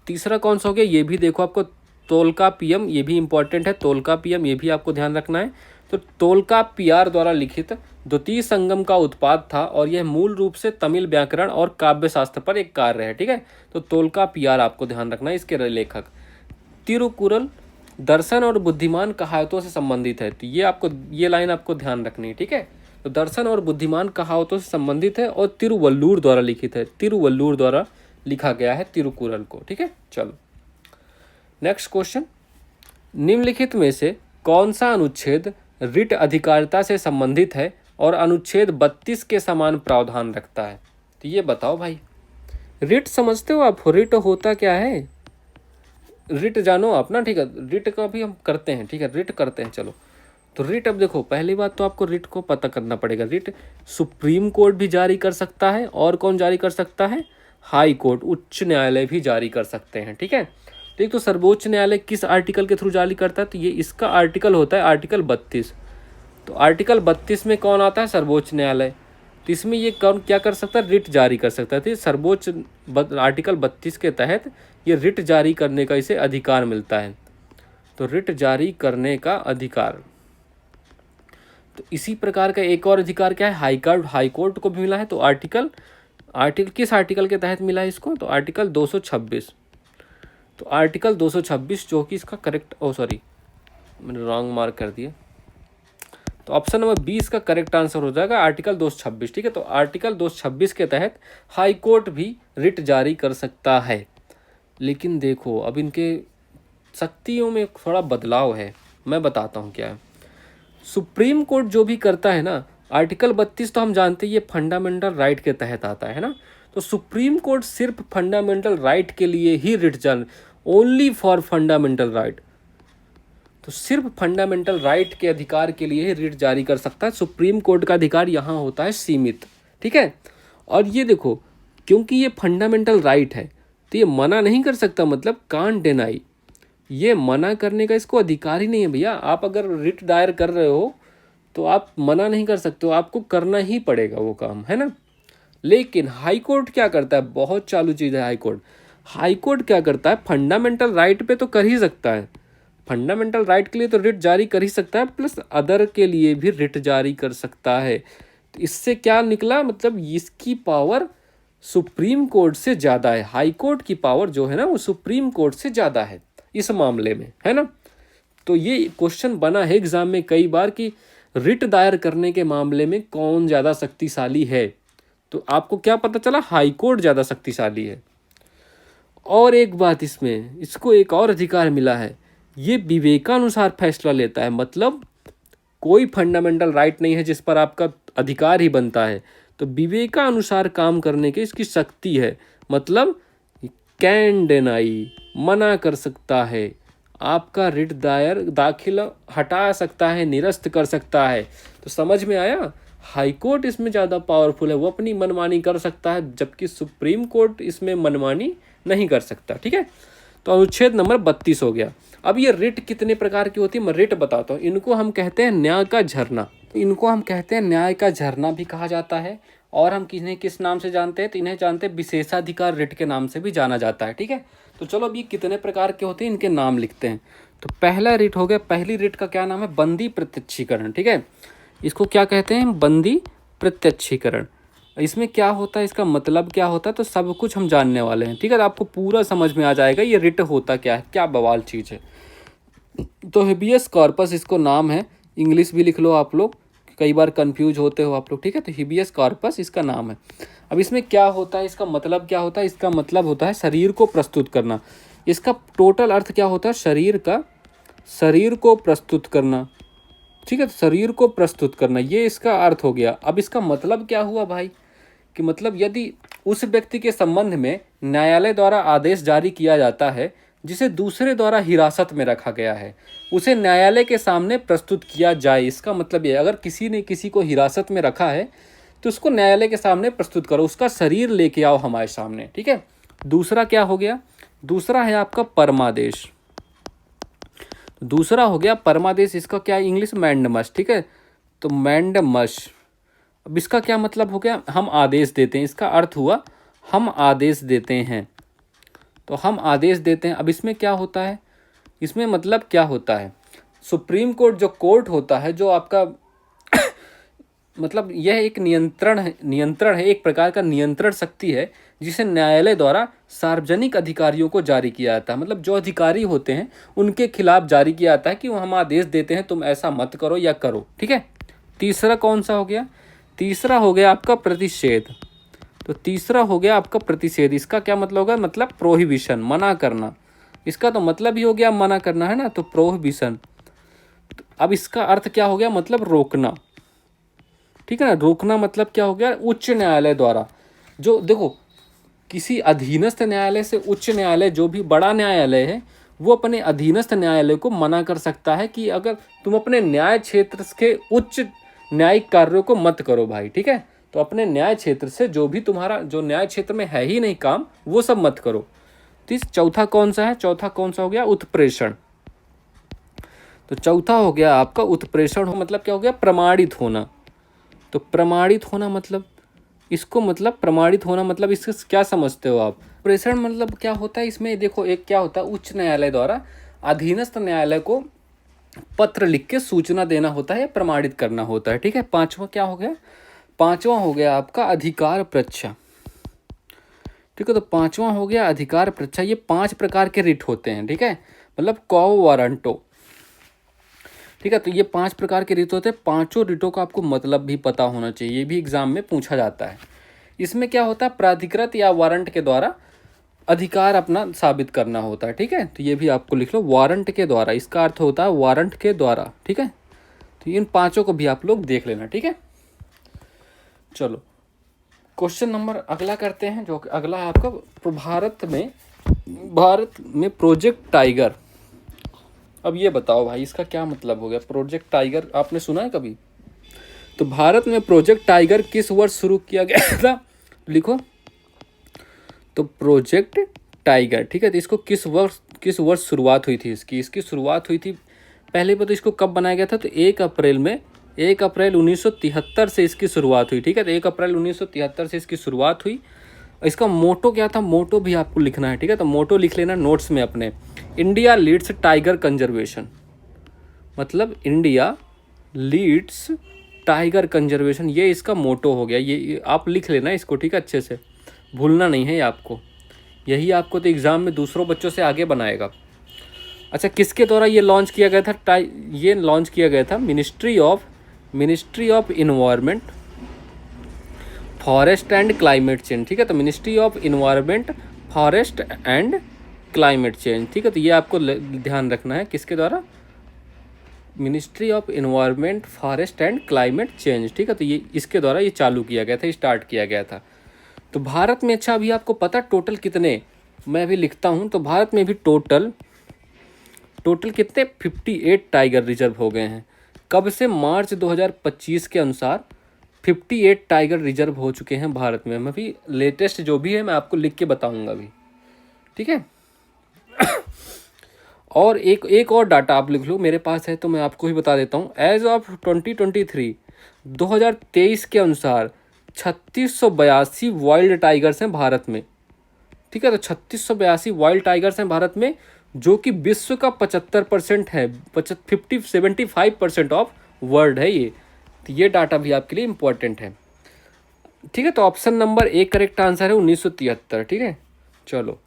तीसरा कौन सा हो गया, ये भी देखो आपको, तोलकापियम, ये भी इंपॉर्टेंट है, तोलकापियम, ये भी आपको ध्यान रखना है। तो तोलकापियार द्वारा लिखित द्वितीय संगम का उत्पाद था और यह मूल रूप से तमिल व्याकरण और काव्य शास्त्र पर एक कार्य है। ठीक है, तो तोलकापियार आपको ध्यान रखना है। इसके लेखक तिरुकुरल दर्शन और बुद्धिमान कहावतों से संबंधित है, तो ये आपको, ये लाइन आपको ध्यान रखनी है। ठीक है, तो दर्शन और बुद्धिमान कहावतों से संबंधित है और तिरुवल्लुर द्वारा लिखित है, तिरुवल्लुर द्वारा लिखा गया है तिरुकुरल को। ठीक है, चलो नेक्स्ट क्वेश्चन, निम्नलिखित में से कौन सा अनुच्छेद रिट अधिकारिता से संबंधित है और अनुच्छेद 32 के समान प्रावधान रखता है, तो ये बताओ भाई। रिट समझते हो आप, रिट होता क्या है, रिट जानो आप ना। ठीक है, रिट का भी हम करते हैं, ठीक है, रिट करते हैं। चलो, तो रिट, अब देखो पहली बात तो आपको रिट को पता करना पड़ेगा। रिट सुप्रीम कोर्ट भी जारी कर सकता है, और कौन जारी कर सकता है, हाई कोर्ट, उच्च न्यायालय भी जारी कर सकते हैं। ठीक है, तो एक तो सर्वोच्च न्यायालय किस आर्टिकल के थ्रू जारी करता है, तो ये इसका आर्टिकल होता है आर्टिकल 32। तो आर्टिकल 32 में कौन आता है, सर्वोच्च न्यायालय, तो इसमें ये कौन क्या कर सकता है, रिट जारी कर सकता है। तो सर्वोच्च आर्टिकल 32 के तहत ये रिट जारी करने का इसे अधिकार मिलता है, तो रिट जारी करने का अधिकार। तो इसी प्रकार का एक और अधिकार क्या है, हाई कोर्ट को भी मिला है। तो आर्टिकल किस आर्टिकल के तहत मिला है इसको, तो आर्टिकल 226। तो आर्टिकल 226 जो कि इसका करेक्ट, सॉरी मैंने रॉन्ग मार्क कर दिया, तो ऑप्शन नंबर 20 का करेक्ट आंसर हो जाएगा आर्टिकल 226। ठीक है, तो आर्टिकल 226 के तहत हाई कोर्ट भी रिट जारी कर सकता है। लेकिन देखो, अब इनके शक्तियों में थोड़ा बदलाव है, मैं बताता हूँ क्या है। सुप्रीम कोर्ट जो भी करता है ना, आर्टिकल 32 तो हम जानते हैं ये फंडामेंटल राइट के तहत आता है ना, तो सुप्रीम कोर्ट सिर्फ फंडामेंटल राइट के लिए ही रिट जारी, ओनली फॉर फंडामेंटल राइट, तो सिर्फ फंडामेंटल राइट के अधिकार के लिए ही रिट जारी कर सकता है। सुप्रीम कोर्ट का अधिकार यहाँ होता है सीमित। ठीक है, और ये देखो, क्योंकि ये फंडामेंटल राइट है तो ये मना नहीं कर सकता, मतलब कांट डिनाई, ये मना करने का इसको अधिकार ही नहीं है भैया। आप अगर रिट दायर कर रहे हो तो आप मना नहीं कर सकते हो, आपको करना ही पड़ेगा वो काम, है ना। लेकिन हाई कोर्ट क्या करता है, बहुत चालू चीज़ है हाई कोर्ट क्या करता है, फंडामेंटल राइट पे तो कर ही सकता है, फंडामेंटल राइट के लिए तो रिट जारी कर ही सकता है, प्लस अदर के लिए भी रिट जारी कर सकता है। तो इससे क्या निकला, मतलब इसकी पावर सुप्रीम कोर्ट से ज़्यादा है, हाई कोर्ट की पावर जो है ना वो सुप्रीम कोर्ट से ज़्यादा है इस मामले में, है ना। तो ये क्वेश्चन बना है एग्जाम में कई बार कि रिट दायर करने के मामले में कौन ज़्यादा शक्तिशाली है, तो आपको क्या पता चला, हाई कोर्ट ज़्यादा शक्तिशाली है। और एक बात, इसमें इसको एक और अधिकार मिला है, ये विवेकानुसार फैसला लेता है, मतलब कोई फंडामेंटल राइट नहीं है जिस पर आपका अधिकार ही बनता है। तो विवेकानुसार काम करने की इसकी शक्ति है, मतलब कैन डिनाई, मना कर सकता है, आपका रिट दाखिल हटा सकता है, निरस्त कर सकता है। तो समझ में आया, हाई कोर्ट इसमें ज़्यादा पावरफुल है, वो अपनी मनमानी कर सकता है, जबकि सुप्रीम कोर्ट इसमें मनमानी नहीं कर सकता। ठीक है, तो अनुच्छेद नंबर 32 हो गया। अब ये रिट कितने प्रकार की होती है मैं रिट बताता हूँ। इनको हम कहते हैं न्याय का झरना, इनको हम कहते हैं न्याय का झरना भी कहा जाता है। और हम किन्हें किस नाम से जानते हैं, तो इन्हें जानते हैं विशेषाधिकार रिट के नाम से भी जाना जाता है। ठीक है, तो चलो अब ये कितने प्रकार के होते हैं इनके नाम लिखते हैं। तो पहला रिट हो गया, पहली रिट का क्या नाम है, बंदी प्रत्यक्षीकरण। ठीक है, इसको क्या कहते हैं, बंदी प्रत्यक्षीकरण। इसमें क्या होता है, इसका मतलब क्या होता है, तो सब कुछ हम जानने वाले हैं। ठीक है, तो आपको पूरा समझ में आ जाएगा ये रिट होता क्या है, क्या बवाल चीज़ है। तो हिबियस कॉर्पस इसको नाम है, इंग्लिश भी लिख लो आप लोग, कई बार कंफ्यूज होते हो आप लोग। ठीक है, तो हिबियस कॉर्पस इसका नाम है। अब इसमें क्या होता है, इसका मतलब क्या होता है, इसका मतलब होता है शरीर को प्रस्तुत करना। इसका टोटल अर्थ क्या होता है, शरीर को प्रस्तुत करना। ठीक है, तो शरीर को प्रस्तुत करना, ये इसका अर्थ हो गया। अब इसका मतलब क्या हुआ भाई, कि मतलब यदि उस व्यक्ति के संबंध में न्यायालय द्वारा आदेश जारी किया जाता है जिसे दूसरे द्वारा हिरासत में रखा गया है, उसे न्यायालय के सामने प्रस्तुत किया जाए। इसका मतलब ये, अगर किसी ने किसी को हिरासत में रखा है तो उसको न्यायालय के सामने प्रस्तुत करो, उसका शरीर लेके आओ हमारे सामने। ठीक है, दूसरा क्या हो गया, दूसरा है आपका परमादेश। दूसरा हो गया परमादेश, इसका क्या है, इंग्लिश मैंडमस। ठीक है, तो मैंडमस, अब इसका क्या मतलब हो गया, हम आदेश देते हैं। इसका अर्थ हुआ हम आदेश देते हैं, तो हम आदेश देते हैं। अब इसमें क्या होता है, इसमें मतलब क्या होता है, सुप्रीम कोर्ट जो कोर्ट होता है, जो आपका मतलब यह एक नियंत्रण है, एक प्रकार का नियंत्रण शक्ति है जिसे न्यायालय द्वारा सार्वजनिक अधिकारियों को जारी किया जाता है। मतलब जो अधिकारी होते हैं उनके खिलाफ जारी किया जाता है कि वो हम आदेश देते हैं तुम ऐसा मत करो या करो। ठीक है, तीसरा कौन सा हो गया, तीसरा हो गया आपका प्रतिषेध। तो तीसरा हो गया आपका प्रतिषेध, इसका क्या मतलब होगा, मतलब प्रोहिबिशन, मना करना। इसका तो मतलब ही हो गया मना करना है ना, तो प्रोहिबिशन। अब इसका अर्थ क्या हो गया, मतलब रोकना। ठीक है ना, रोकना मतलब क्या हो गया, उच्च न्यायालय द्वारा, जो देखो किसी अधीनस्थ न्यायालय से उच्च न्यायालय जो भी बड़ा न्यायालय है वो अपने अधीनस्थ न्यायालय को मना कर सकता है कि अगर तुम अपने न्याय क्षेत्र के उच्च न्यायिक कार्यों को मत करो भाई। ठीक है, तो अपने न्याय क्षेत्र से जो भी तुम्हारा जो न्याय क्षेत्र में है ही नहीं काम, वो सब मत करो। चौथा कौन सा है, चौथा कौन सा हो गया, उत्प्रेषण। तो चौथा हो गया आपका उत्प्रेषण, मतलब क्या हो गया, प्रमाणित होना। तो प्रमाणित होना मतलब, इसको मतलब प्रमाणित होना मतलब इससे क्या समझते हो आप, प्रेषण मतलब क्या होता है, इसमें देखो एक क्या होता है, उच्च न्यायालय द्वारा अधीनस्थ न्यायालय को पत्र लिख के सूचना देना होता है या प्रमाणित करना होता है। ठीक है, पांचवा क्या हो गया, पांचवा हो गया आपका अधिकार परीक्षा। ठीक है, तो पांचवा हो गया अधिकार परीक्षा। ये 5 प्रकार के रिट होते हैं। ठीक है, मतलब क्वो वारंटो। ठीक है, तो ये 5 प्रकार के रिट होते हैं। पांचों रिटों का आपको मतलब भी पता होना चाहिए, ये भी एग्जाम में पूछा जाता है। इसमें क्या होता है, प्राधिकृत या वारंट के द्वारा अधिकार अपना साबित करना होता है। ठीक है, तो ये भी आपको लिख लो, वारंट के द्वारा, इसका अर्थ होता है वारंट के द्वारा। ठीक है, तो इन 5 को भी आप लोग देख लेना। ठीक है, चलो क्वेश्चन नंबर अगला करते हैं, जो अगला है आपका भारत में प्रोजेक्ट टाइगर। अब ये बताओ भाई इसका क्या मतलब हो गया, प्रोजेक्ट टाइगर आपने सुना है कभी? तो भारत में प्रोजेक्ट टाइगर किस वर्ष शुरू किया गया था, लिखो। तो प्रोजेक्ट टाइगर, ठीक है, तो इसको किस वर्ष शुरुआत हुई थी, इसकी शुरुआत हुई थी, पहले तो इसको कब बनाया गया था, तो 1 अप्रैल 1973 से इसकी शुरुआत हुई। ठीक है, तो 1 अप्रैल 1973 से इसकी शुरुआत हुई। इसका मोटो क्या था, मोटो भी आपको लिखना है। ठीक है, तो मोटो लिख लेना नोट्स में अपने, इंडिया लीड्स टाइगर कंजर्वेशन, मतलब इंडिया लीड्स टाइगर कंजर्वेशन, ये इसका मोटो हो गया। ये आप लिख लेना इसको, ठीक है, अच्छे से भूलना नहीं है आपको, यही आपको तो एग्ज़ाम में दूसरों बच्चों से आगे बनाएगा। अच्छा, किसके द्वारा ये लॉन्च किया गया था, ये लॉन्च किया गया था ministry of environment, forest and climate change. ठीक है, तो ministry of environment, forest and climate change. ठीक है, तो ये आपको ध्यान रखना है, किसके द्वारा, ministry of environment forest and climate change, ठीक है। तो ये इसके द्वारा ये चालू किया गया था, स्टार्ट किया गया था। तो भारत में, अच्छा अभी आपको पता टोटल कितने, मैं अभी लिखता हूँ, तो भारत में भी टोटल कितने 58 टाइगर रिजर्व हो गए हैं। कब से? मार्च 2025 के अनुसार 58 टाइगर रिजर्व हो चुके हैं भारत में। मैं भी लेटेस्ट जो भी है मैं आपको लिख के बताऊंगा अभी, ठीक है। और एक और डाटा आप लिख लो, मेरे पास है तो मैं आपको ही बता देता हूँ। एज ऑफ 2023 के अनुसार 3682 वाइल्ड टाइगर्स हैं भारत में, ठीक है। तो 3682 वाइल्ड टाइगर्स हैं भारत में, जो कि विश्व का 75% है, 75% ऑफ वर्ल्ड है ये। तो ये डाटा भी आपके लिए इंपॉर्टेंट है, ठीक है। तो option number A correct answer है 1973, ठीक है। चलो,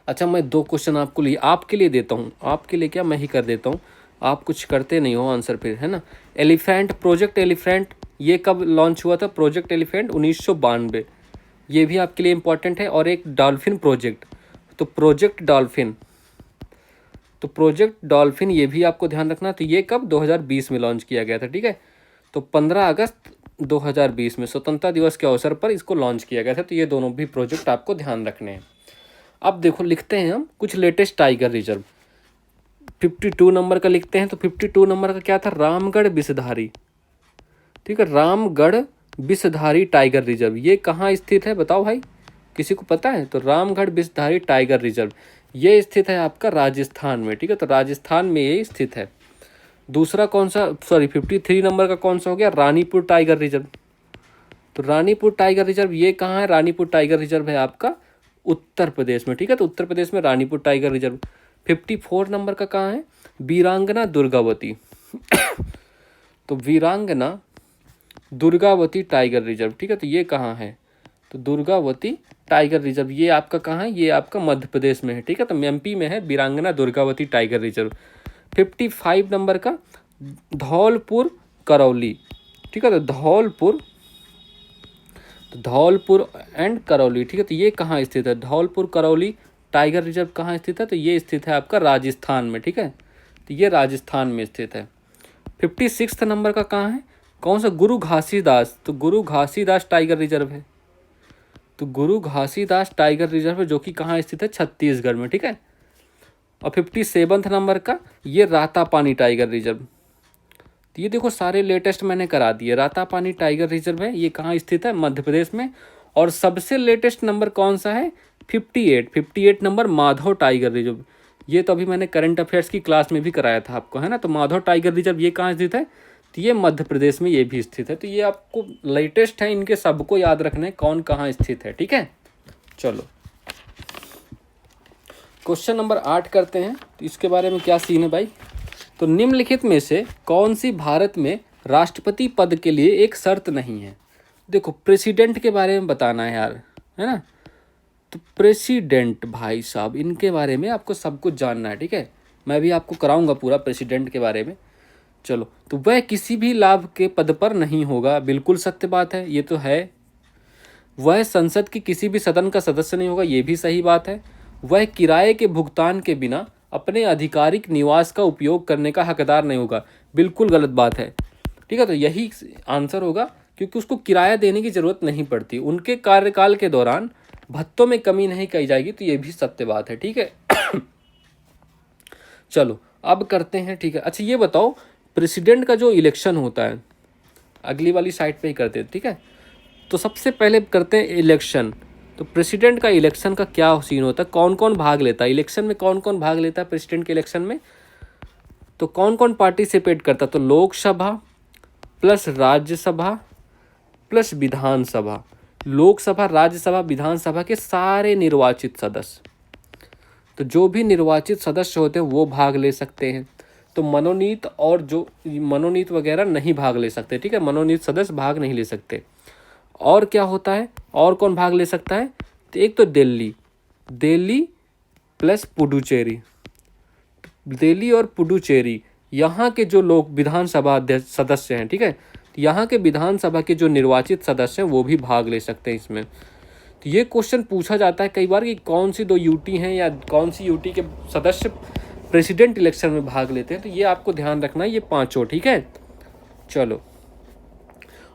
अच्छा मैं 2 क्वेश्चन आपके लिए देता हूँ, आपके लिए क्या मैं ही कर देता हूँ, आप कुछ करते नहीं हो आंसर फिर, है ना। एलिफेंट, प्रोजेक्ट एलिफेंट, ये कब लॉन्च हुआ था? प्रोजेक्ट एलिफेंट 1992, ये भी आपके लिए इंपॉर्टेंट है। और एक डॉल्फिन प्रोजेक्ट, तो प्रोजेक्ट डॉल्फिन ये भी आपको ध्यान रखना। तो ये कब? 2020 में लॉन्च किया गया था, ठीक है। तो 15 अगस्त 2020 में स्वतंत्रता दिवस के अवसर पर इसको लॉन्च किया गया था। तो ये दोनों भी प्रोजेक्ट आपको ध्यान रखने हैं। अब देखो, लिखते हैं हम कुछ लेटेस्ट टाइगर रिजर्व। 52 नंबर का लिखते हैं। तो 52 नंबर का क्या था? रामगढ़ विषधारी, ठीक है। रामगढ़ विषधारी टाइगर रिजर्व, ये कहाँ स्थित है बताओ भाई, किसी को पता है? तो रामगढ़ विषधारी टाइगर रिजर्व ये स्थित है आपका राजस्थान में, ठीक है। तो राजस्थान में ये स्थित है। दूसरा कौन सा, 53 नंबर का कौन सा हो गया? Ranipur tiger reserve. तो रानीपुर टाइगर रिजर्व ये कहाँ है? रानीपुर टाइगर रिजर्व है आपका उत्तर प्रदेश में, ठीक है। तो उत्तर प्रदेश में रानीपुर टाइगर रिजर्व। 54 नंबर का कहाँ है? वीरांगना दुर्गावती। तो वीरांगना दुर्गावती टाइगर रिजर्व, ठीक है। तो ये कहाँ है? तो दुर्गावती टाइगर रिजर्व ये आपका कहाँ है? ये आपका मध्य प्रदेश में है, ठीक है। तो एमपी में है वीरांगना दुर्गावती टाइगर रिजर्व। 55 नंबर का धौलपुर करौली, ठीक है। तो धौलपुर एंड करौली, ठीक है। तो ये कहाँ स्थित है? धौलपुर करौली टाइगर रिजर्व कहाँ स्थित है? तो ये स्थित है आपका राजस्थान में, ठीक है। तो ये राजस्थान में स्थित है। 56 नंबर का कहाँ है? कौन सा? गुरु घासीदास। तो गुरु घासीदास टाइगर रिजर्व है। तो गुरु घासीदास टाइगर रिजर्व है, जो कि कहाँ स्थित है? छत्तीसगढ़ में, ठीक है। और 57 नंबर का ये रातापानी टाइगर रिजर्व। तो ये देखो सारे लेटेस्ट मैंने करा दिए। रातापानी टाइगर रिजर्व है, ये कहाँ स्थित है? मध्य प्रदेश में। और सबसे लेटेस्ट नंबर कौन सा है? 58 नंबर माधव टाइगर रिजर्व। ये तो अभी मैंने करंट अफेयर्स की क्लास में भी कराया था आपको, है ना। तो माधव टाइगर रिजर्व ये कहाँ स्थित है? तो ये मध्य प्रदेश में ये भी स्थित है। तो ये आपको लेटेस्ट है, इनके सबको याद रखना है कौन कहाँ स्थित है, ठीक है। चलो क्वेश्चन नंबर 8 करते हैं। तो इसके बारे में क्या सीन है भाई? तो निम्नलिखित में से कौन सी भारत में राष्ट्रपति पद के लिए एक शर्त नहीं है? देखो प्रेसिडेंट के बारे में बताना है यार, है ना। तो प्रेसिडेंट भाई साहब, इनके बारे में आपको सब कुछ जानना है, ठीक है। मैं भी आपको कराऊंगा पूरा प्रेसिडेंट के बारे में। चलो, तो वह किसी भी लाभ के पद पर नहीं होगा, बिल्कुल सत्य बात है, ये तो है। वह संसद की किसी भी सदन का सदस्य नहीं होगा, ये भी सही बात है। वह किराए के भुगतान के बिना अपने आधिकारिक निवास का उपयोग करने का हकदार नहीं होगा, बिल्कुल गलत बात है, ठीक है। तो यही आंसर होगा, क्योंकि उसको किराया देने की ज़रूरत नहीं पड़ती। उनके कार्यकाल के दौरान भत्तों में कमी नहीं की जाएगी, तो ये भी सत्य बात है, ठीक है। चलो अब करते हैं, ठीक है। अच्छा ये बताओ, प्रेसिडेंट का जो इलेक्शन होता है, अगली वाली साइड पे ही करते हैं, ठीक है। तो सबसे पहले करते हैं इलेक्शन। तो प्रेसिडेंट का इलेक्शन का क्या सीन होता है, कौन कौन भाग लेता है इलेक्शन में? कौन कौन भाग लेता है प्रेसिडेंट के इलेक्शन में? तो कौन कौन पार्टिसिपेट करता है? तो लोकसभा प्लस राज्यसभा प्लस विधानसभा, लोकसभा राज्यसभा विधानसभा के सारे निर्वाचित सदस्य। तो जो भी निर्वाचित सदस्य होते हैं वो भाग ले सकते हैं। तो मनोनीत और जो मनोनीत वगैरह नहीं भाग ले सकते, ठीक है। मनोनीत सदस्य भाग नहीं ले सकते। और क्या होता है, और कौन भाग ले सकता है? तो एक तो दिल्ली प्लस पुडुचेरी, दिल्ली और पुडुचेरी, यहाँ के जो लोग विधानसभा सदस्य हैं, ठीक है। तो यहाँ के विधानसभा के जो निर्वाचित सदस्य हैं वो भी भाग ले सकते हैं इसमें। तो ये क्वेश्चन पूछा जाता है कई बार कि कौन सी 2 यूटी हैं या कौन सी यूटी के सदस्य प्रेसिडेंट इलेक्शन में भाग लेते हैं। तो ये आपको ध्यान रखना है, ये पांचों, ठीक है। चलो,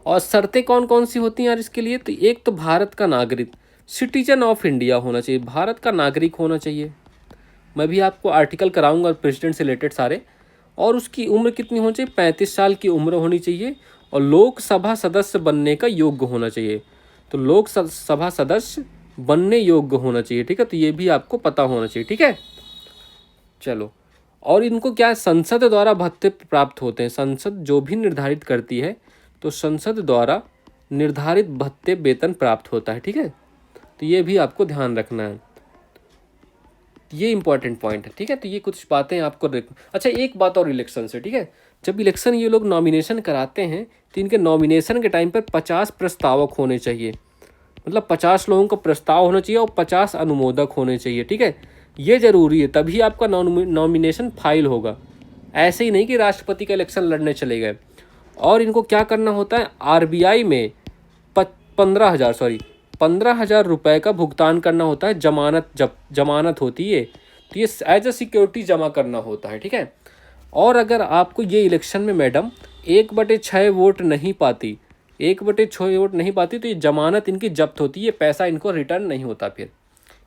और शर्तें कौन कौन सी होती हैं यार इसके लिए? तो एक तो भारत का नागरिक, सिटीजन ऑफ इंडिया होना चाहिए, भारत का नागरिक होना चाहिए। मैं भी आपको आर्टिकल कराऊंगा प्रेसिडेंट से रिलेटेड सारे। और उसकी उम्र कितनी होनी चाहिए? 35 साल की उम्र होनी चाहिए। और लोकसभा सदस्य बनने का योग्य होना चाहिए। तो लोकसभा सदस्य बनने योग्य होना चाहिए, ठीक है। तो ये भी आपको पता होना चाहिए, ठीक है। चलो, और इनको क्या है, संसद द्वारा भत्ते प्राप्त होते हैं। संसद जो भी निर्धारित करती है, तो संसद द्वारा निर्धारित भत्ते वेतन प्राप्त होता है, ठीक है। तो ये भी आपको ध्यान रखना है, ये इंपॉर्टेंट पॉइंट है, ठीक है। तो ये कुछ बातें आपको अच्छा, एक बात और इलेक्शन से, ठीक है। जब इलेक्शन ये लोग नॉमिनेशन कराते हैं, तो इनके नॉमिनेशन के टाइम पर 50 प्रस्तावक होने चाहिए। मतलब 50 लोगों का प्रस्ताव होना चाहिए और 50 अनुमोदक होने चाहिए, ठीक है। ये जरूरी है, तभी आपका नॉमिनेशन फाइल होगा। ऐसे ही नहीं कि राष्ट्रपति का इलेक्शन लड़ने चले गए। और इनको क्या करना होता है, आरबीआई में 15,000 रुपए का भुगतान करना होता है। जब जमानत होती है तो ये एज अ सिक्योरिटी जमा करना होता है, ठीक है। और अगर आपको ये इलेक्शन में मैडम 1/6 वोट नहीं पाती, 1/6 वोट नहीं पाती, तो ये जमानत इनकी जब्त होती है, ये पैसा इनको रिटर्न नहीं होता फिर,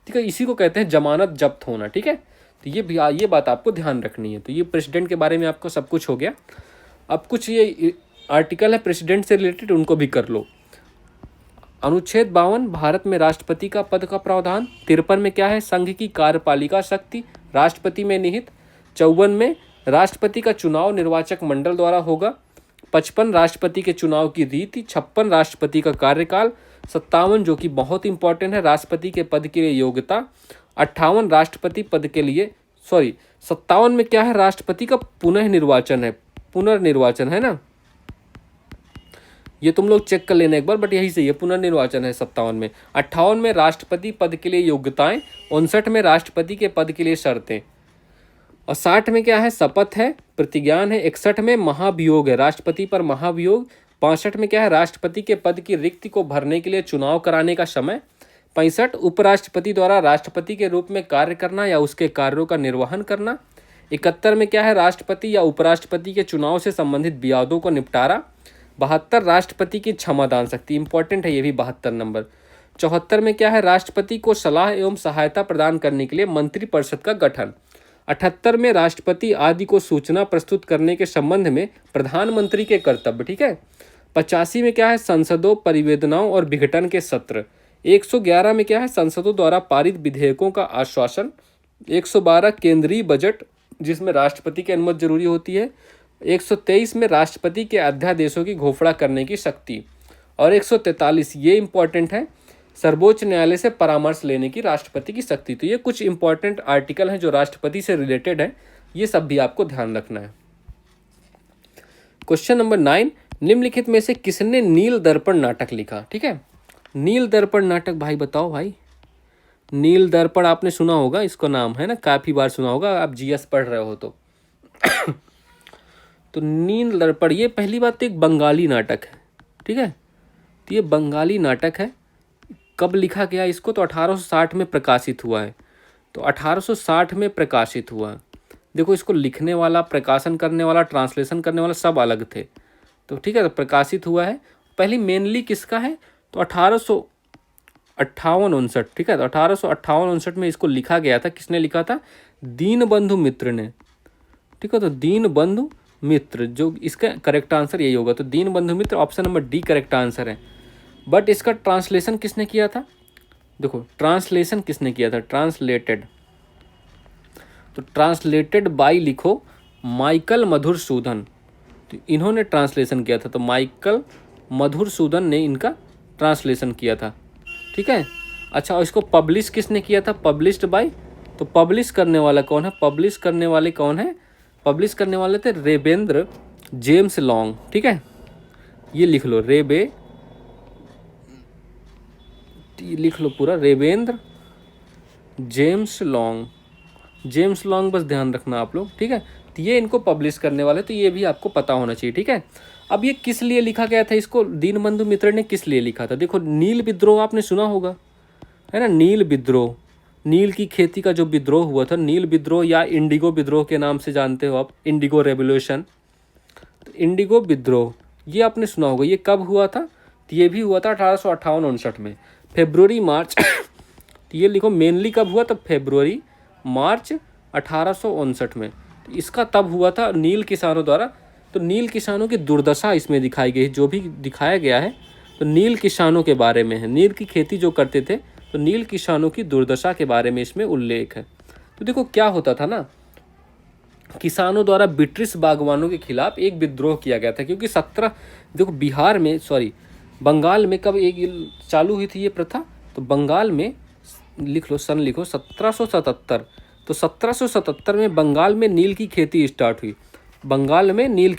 ठीक है। इसी को कहते हैं जमानत जब्त होना, ठीक है। तो ये बात आपको ध्यान रखनी है। तो ये प्रेसिडेंट के बारे में आपको सब कुछ हो गया। अब कुछ ये आर्टिकल है प्रेसिडेंट से रिलेटेड, उनको भी कर लो। अनुच्छेद 52, भारत में राष्ट्रपति का पद का प्रावधान। 53 में क्या है, संघ की कार्यपालिका शक्ति राष्ट्रपति में निहित। 54 में राष्ट्रपति का चुनाव निर्वाचक मंडल द्वारा होगा। 55 राष्ट्रपति के चुनाव की रीति। 56 राष्ट्रपति का कार्यकाल। 57 जो कि बहुत इंपॉर्टेंट है, राष्ट्रपति के पद के लिए योग्यता। 58 राष्ट्रपति पद के लिए 57 में क्या है, राष्ट्रपति का पुनर्निर्वाचन है ना। ये तुम लोग चेक कर लेना एक बार, बट यही सही है, पुनर्निर्वाचन है 57 में। 58 में राष्ट्रपति पद के लिए योग्यताएं। 59 में राष्ट्रपति के पद के लिए शर्तें। और 60 में क्या है, शपथ है, प्रतिज्ञान है। 61 में महाभियोग है, राष्ट्रपति पर महाभियोग। 65 में क्या है, राष्ट्रपति के पद की रिक्ति को भरने के लिए चुनाव कराने का समय। 65 उपराष्ट्रपति द्वारा राष्ट्रपति के रूप में कार्य करना या उसके कार्यों का निर्वहन करना। 71 में क्या है, राष्ट्रपति या उपराष्ट्रपति के चुनाव से संबंधित विवादों को निपटारा। 72 राष्ट्रपति की क्षमादान शक्ति, इंपॉर्टेंट है ये भी 72 नंबर। 74 में क्या है, राष्ट्रपति को सलाह एवं सहायता प्रदान करने के लिए मंत्रिपरिषद का गठन। 78 में राष्ट्रपति आदि को सूचना प्रस्तुत करने के संबंध में प्रधानमंत्री के कर्तव्य, ठीक है। 85 में क्या है, संसदों, परिवेदनाओं और विघटन के सत्र। 111 में क्या है, संसदों द्वारा पारित विधेयकों का आश्वासन। 112 केंद्रीय बजट, जिसमें राष्ट्रपति की अनुमति जरूरी होती है। 123 में राष्ट्रपति के अध्यादेशों की घोषणा करने की शक्ति। और 143, ये इंपॉर्टेंट है, सर्वोच्च न्यायालय से परामर्श लेने की राष्ट्रपति की शक्ति। तो ये कुछ इंपॉर्टेंट आर्टिकल हैं जो राष्ट्रपति से रिलेटेड है, ये सब भी आपको ध्यान रखना है। क्वेश्चन नंबर 9, निम्नलिखित में से किसने नील दर्पण नाटक लिखा, ठीक है। नील दर्पण नाटक, भाई बताओ भाई। नील दर्पण आपने सुना होगा, इसको नाम है ना, काफी बार सुना होगा, आप जीएस पढ़ रहे हो तो। तो नील दर्पण, ये पहली बात तो एक बंगाली नाटक है, ठीक है। तो ये बंगाली नाटक है। कब लिखा गया इसको, तो 1860 में प्रकाशित हुआ है। तो 1860 में प्रकाशित हुआ। देखो, इसको लिखने वाला, प्रकाशन करने वाला, ट्रांसलेशन करने वाला सब अलग थे, तो ठीक है। तो प्रकाशित हुआ है। पहली मेनली किसका है, तो 1858-59, ठीक है। तो 1858-59 में इसको लिखा गया था। किसने लिखा था, दीनबंधु मित्र ने, ठीक है। तो दीनबंधु मित्र, जो इसका करेक्ट आंसर यही होगा। तो Dinabandhu Mitra, option number D correct answer है। बट इसका ट्रांसलेशन किसने किया था, देखो ट्रांसलेशन किसने किया था, ट्रांसलेटेड, तो ट्रांसलेटेड बाय लिखो माइकल मधुसूदन, तो इन्होंने ट्रांसलेशन किया था। तो माइकल मधुसूदन ने इनका ट्रांसलेशन किया था, ठीक है। अच्छा, और इसको पब्लिश किसने किया था, पब्लिश्ड बाय, तो पब्लिश करने वाला कौन है, पब्लिश करने वाले कौन है, पब्लिश करने वाले थे रेबेंद्र जेम्स लॉन्ग, ठीक है। ये लिख लो, लिख लो पूरा, रेबेंद्र जेम्स लॉन्ग, जेम्स लॉन्ग, बस ध्यान रखना आप लोग, ठीक है। तो ये इनको पब्लिश करने वाले, तो ये भी आपको पता होना चाहिए, ठीक है। अब ये किस लिए लिखा गया था, इसको दीनबंधु मित्र ने किस लिए लिखा था। देखो, नील विद्रोह आपने सुना होगा, है ना, नील विद्रोह। नील की खेती का जो विद्रोह हुआ था, नील विद्रोह या इंडिगो विद्रोह के नाम से जानते हो आप, इंडिगो रेवोल्यूशन। तो इंडिगो विद्रोह ये आपने सुना होगा, ये कब हुआ था? तो ये भी हुआ था 1858-59 में, फेब्रुवरी मार्च तो ये लिखो मेनली कब हुआ, तो फेब्रुवरी मार्च 1859 में। तो इसका तब हुआ था नील किसानों द्वारा। तो नील किसानों की दुर्दशा इसमें दिखाई गई, जो भी दिखाया गया है तो नील किसानों के बारे में है, नील की खेती जो करते थे, तो नील किसानों की दुर्दशा के बारे में इसमें उल्लेख है। तो देखो क्या होता था ना, किसानों द्वारा ब्रिटिश बागवानों के खिलाफ एक विद्रोह किया गया था, क्योंकि 17 देखो बिहार में बंगाल में कब एक चालू हुई थी ये प्रथा, तो बंगाल में लिख लो, सन लिखो 1777। तो 1777 में बंगाल में नील की खेती स्टार्ट हुई, बंगाल में नील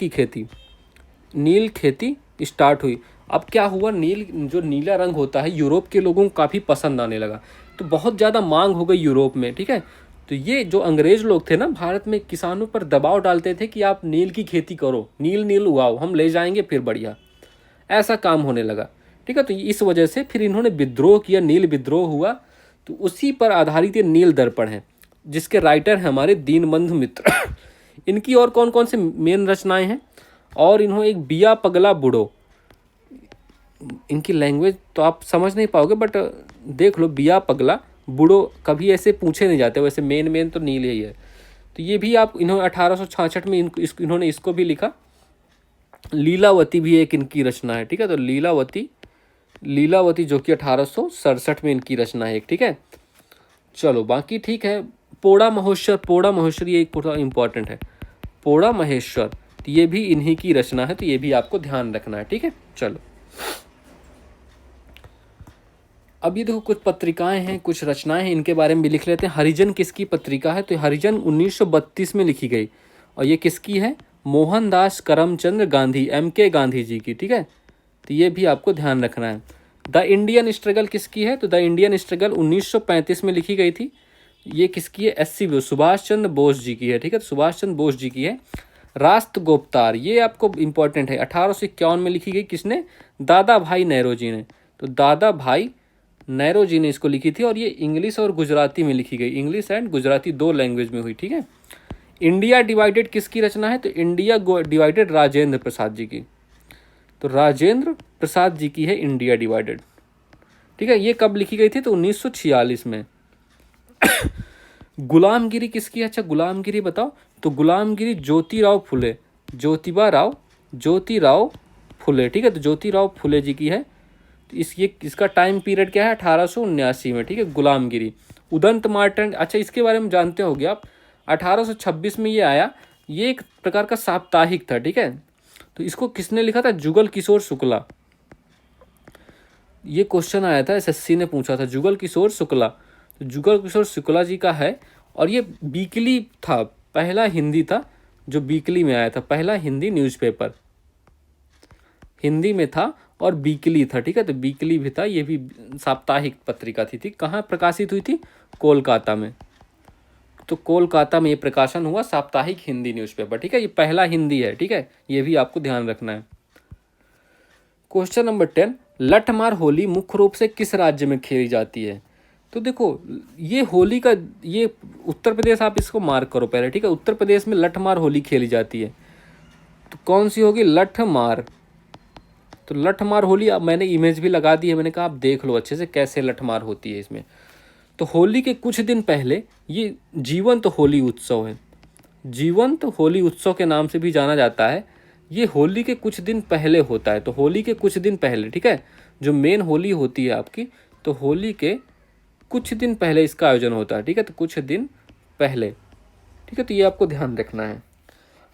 खेती स्टार्ट हुई। अब क्या हुआ, नील जो नीला रंग होता है यूरोप के लोगों को काफ़ी पसंद आने लगा, तो बहुत ज़्यादा मांग हो गई यूरोप में, ठीक है। तो ये जो अंग्रेज लोग थे ना, भारत में किसानों पर दबाव डालते थे कि आप नील की खेती करो, नील उगाओ, हम ले जाएंगे फिर बढ़िया, ऐसा काम होने लगा, ठीक है। तो इस वजह से फिर इन्होंने विद्रोह किया, नील विद्रोह हुआ। तो उसी पर आधारित ये नील दर्पण है, जिसके राइटर हैं हमारे दीनबंधु मित्र इनकी और कौन कौन से मेन रचनाएं हैं, और इन्होंने एक बिया पगला बुढ़ो, इनकी लैंग्वेज तो आप समझ नहीं पाओगे, बट देख लो, बिया पगला बुढ़ो कभी ऐसे पूछे नहीं जाते, वैसे मेन तो नील ही है। तो ये भी आप, इन्होंने 1866 में इन्होंने इसको भी लिखा। लीलावती भी एक इनकी रचना है, ठीक है। तो लीलावती जो कि 1867 में इनकी रचना है एक, ठीक है। चलो बाकी ठीक है। पोड़ा महोत्सव ये एक थोड़ा इंपॉर्टेंट है, पोड़ा महेश्वर, तो ये भी इन्हीं की रचना है, तो ये भी आपको ध्यान रखना है, ठीक है। चलो अब ये देखो, कुछ पत्रिकाएं हैं, कुछ रचनाएं हैं, इनके बारे में भी लिख लेते हैं। हरिजन किसकी पत्रिका है, तो हरिजन 1932 में लिखी गई, और ये किसकी है, मोहनदास करमचंद गांधी, MK गांधी जी की, ठीक है। तो ये भी आपको ध्यान रखना है। द इंडियन स्ट्रगल किसकी है, तो द इंडियन स्ट्रगल 1935 में लिखी गई थी, ये किसकी है, SC सुभाष चंद्र बोस जी की है, ठीक है। तो सुभाष चंद्र बोस जी की है। राष्ट्रगोप्तार, ये आपको इंपॉर्टेंट है, 1851 में लिखी गई, किसने, दादा भाई नेहरू जी ने। तो दादा भाई नेहरू जी ने इसको लिखी थी, और ये इंग्लिश और गुजराती में लिखी गई, इंग्लिश एंड गुजराती 2 लैंग्वेज में हुई, ठीक है। इंडिया डिवाइडेड किसकी रचना है, तो इंडिया डिवाइडेड राजेंद्र प्रसाद जी की। तो राजेंद्र प्रसाद जी की है इंडिया डिवाइडेड, ठीक है। ये कब लिखी गई थी, तो 1946 में। गुलामगिरी किसकी है, अच्छा गुलामगिरी बताओ, तो गुलामगिरी ज्योतिराव फुले, ज्योतिराव फुले, ठीक है। तो ज्योतिराव फुले जी की है। तो इसका टाइम पीरियड क्या है, 1879 में, ठीक है। गुलामगिरी उदंत मार्टन, अच्छा इसके बारे में जानते होगे आप, 1826 में ये आया, ये एक प्रकार का साप्ताहिक था, ठीक है। तो इसको किसने लिखा था, जुगल किशोर शुक्ला। ये क्वेश्चन आया था, SSC ने पूछा था, जुगल किशोर शुक्ला, तो जुगल किशोर शुक्ला जी का है। और ये वीकली था, पहला हिंदी था जो वीकली में आया था, पहला हिंदी न्यूज़पेपर हिंदी में था, और वीकली था, ठीक है। तो वीकली भी था, ये भी साप्ताहिक पत्रिका थी कहाँ प्रकाशित हुई थी, कोलकाता में। तो कोलकाता में ये प्रकाशन हुआ, साप्ताहिक हिंदी न्यूज़पेपर, ठीक है। ये पहला हिंदी है, ठीक है, ये भी आपको ध्यान रखना है। क्वेश्चन नंबर 10, लठमार होली मुख्य रूप से किस राज्य में खेली जाती है, तो देखो ये होली का, ये उत्तर प्रदेश, आप इसको मार्क करो पहले, ठीक है। उत्तर प्रदेश में लठमार होली खेली जाती है, तो कौन सी होगी, लठमार। तो लठमार होली, अब मैंने इमेज भी लगा दी है, मैंने कहा आप देख लो अच्छे से कैसे लठमार होती है इसमें। तो होली के कुछ दिन पहले, ये जीवंत होली उत्सव है, जीवंत होली उत्सव के नाम से भी जाना जाता है। ये होली के कुछ दिन पहले होता है, तो होली के कुछ दिन पहले, ठीक है, जो मेन होली होती है आपकी, तो होली के कुछ दिन पहले इसका आयोजन होता है, ठीक है। तो कुछ दिन पहले, ठीक है, तो ये आपको ध्यान रखना है।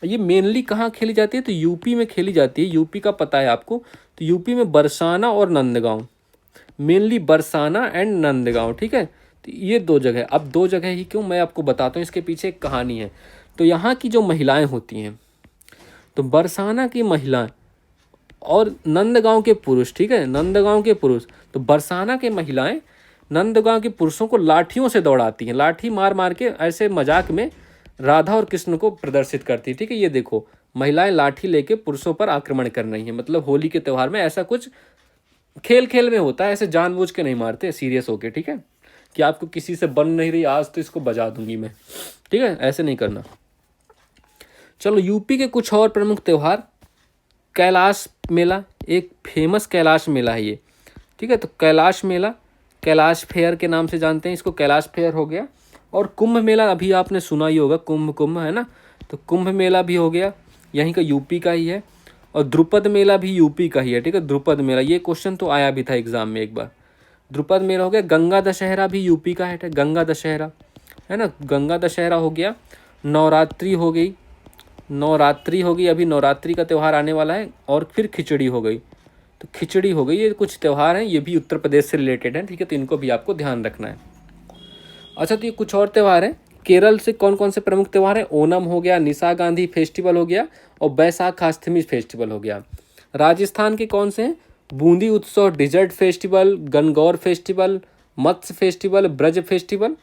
ये मेनली कहाँ खेली जाती है, तो यूपी में खेली जाती है, यूपी का पता है आपको। तो यूपी में बरसाना और नंदगांव, मेनली बरसाना एंड नंदगांव, ठीक है। तो ये 2 जगह, अब 2 जगह ही क्यों, मैं आपको बताता हूँ, इसके पीछे एक कहानी है। तो यहाँ की जो महिलाएं होती हैं, तो बरसाना की महिलाएं और नंदगांव के पुरुष, ठीक है, नंदगांव के पुरुष, तो बरसाना के महिलाएं नंदगांव के पुरुषों को लाठियों से दौड़ाती हैं, लाठी मार मार के ऐसे मजाक में राधा और कृष्ण को प्रदर्शित करती है, ठीक है। ये देखो, महिलाएं लाठी लेके पुरुषों पर आक्रमण कर रही हैं, मतलब होली के त्यौहार में ऐसा कुछ खेल खेल में होता है, ऐसे जानबूझ के नहीं मारते, सीरियस होके, ठीक है। कि आपको किसी से बन नहीं रही, आज तो इसको बजा दूंगी मैं, ठीक है, ऐसे नहीं करना। चलो यूपी के कुछ और प्रमुख त्यौहार, कैलाश मेला, एक फेमस कैलाश मेला है ये, ठीक है, तो कैलाश मेला, कैलाश फेयर के नाम से जानते हैं इसको, कैलाश फेयर हो गया। और कुंभ मेला अभी आपने सुना ही होगा, कुंभ है ना, तो कुंभ मेला भी हो गया, यहीं का यूपी का ही है। और द्रुपद मेला भी यूपी का ही है, ठीक है, द्रुपद मेला, ये क्वेश्चन तो आया भी था एग्जाम में एक बार। द्रुपद मेला हो गया। गंगा दशहरा भी यूपी का है, गंगा दशहरा है ना, गंगा दशहरा हो गया। नवरात्रि हो गई, नवरात्रि हो गई, अभी नवरात्रि का त्यौहार आने वाला है। और फिर खिचड़ी हो गई, तो खिचड़ी हो गई। ये कुछ त्यौहार हैं, ये भी उत्तर प्रदेश से रिलेटेड हैं, ठीक है, तो इनको भी आपको ध्यान रखना है। अच्छा, तो ये कुछ और त्यौहार हैं। केरल से कौन कौन से प्रमुख त्यौहार हैं, ओनम हो गया, निशा गांधी फेस्टिवल हो गया, और बैसाखास्थमी फेस्टिवल हो गया। राजस्थान के कौन से हैं, बूंदी उत्सव, desert festival, Gangaur festival, Matsya festival, Braj festival.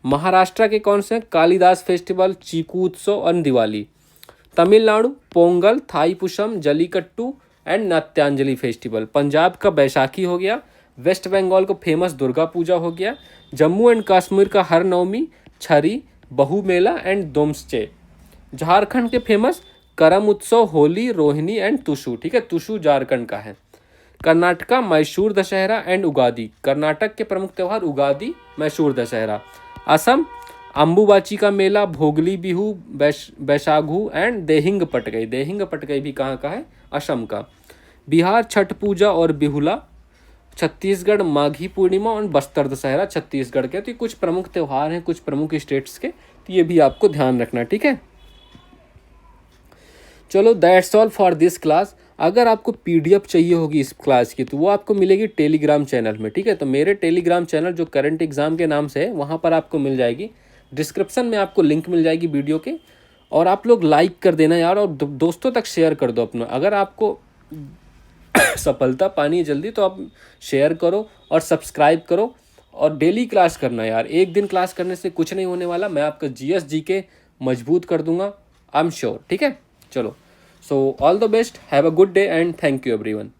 Maharashtra के कौन से हैं, कालिदास फेस्टिवल, चीकू उत्सव और दिवाली। Tamil Nadu Pongal, Thaipusam, Jallikattu and Natyanjali festival. पंजाब का बैसाखी हो गया। वेस्ट बंगाल को फेमस दुर्गा पूजा हो गया। जम्मू एंड कश्मीर का हर नवमी, छरी, बहु मेला एंड दोमस्चे। झारखंड के फेमस करम उत्सव, होली, रोहिणी एंड तुशु, ठीक है, तुशु झारखंड का है। कर्नाटक मैसूर दशहरा एंड उगादी, कर्नाटक के प्रमुख त्यौहार उगादी, मैसूर दशहरा। असम अम्बुबाची का मेला, भोगली बिहू, बैसागु एंड देहिंग पटगई। देहिंग पटगई भी कहाँ का है, असम का। बिहार छठ पूजा और बिहुला। छत्तीसगढ़ माघी पूर्णिमा और बस्तर दशहरा छत्तीसगढ़ के। तो ये कुछ प्रमुख त्यौहार हैं कुछ प्रमुख स्टेट्स के, तो ये भी आपको ध्यान रखना, ठीक है। चलो that's all for this class. अगर आपको पीडीएफ चाहिए होगी इस क्लास की, तो वो आपको मिलेगी टेलीग्राम चैनल में, ठीक है। तो मेरे टेलीग्राम चैनल जो करंट एग्जाम के नाम से है, वहाँ पर आपको मिल जाएगी, डिस्क्रिप्शन में आपको लिंक मिल जाएगी वीडियो के। और आप लोग लाइक कर देना यार, और दोस्तों तक शेयर कर दो अपना। अगर आपको सफलता पानी है जल्दी, तो आप शेयर करो और सब्सक्राइब करो, और डेली क्लास करना यार। एक दिन क्लास करने से कुछ नहीं होने वाला, मैं आपका जीएस जीके मजबूत कर दूंगा, आई एम श्योर, ठीक है। चलो, so all the best, have a good day and thank you everyone.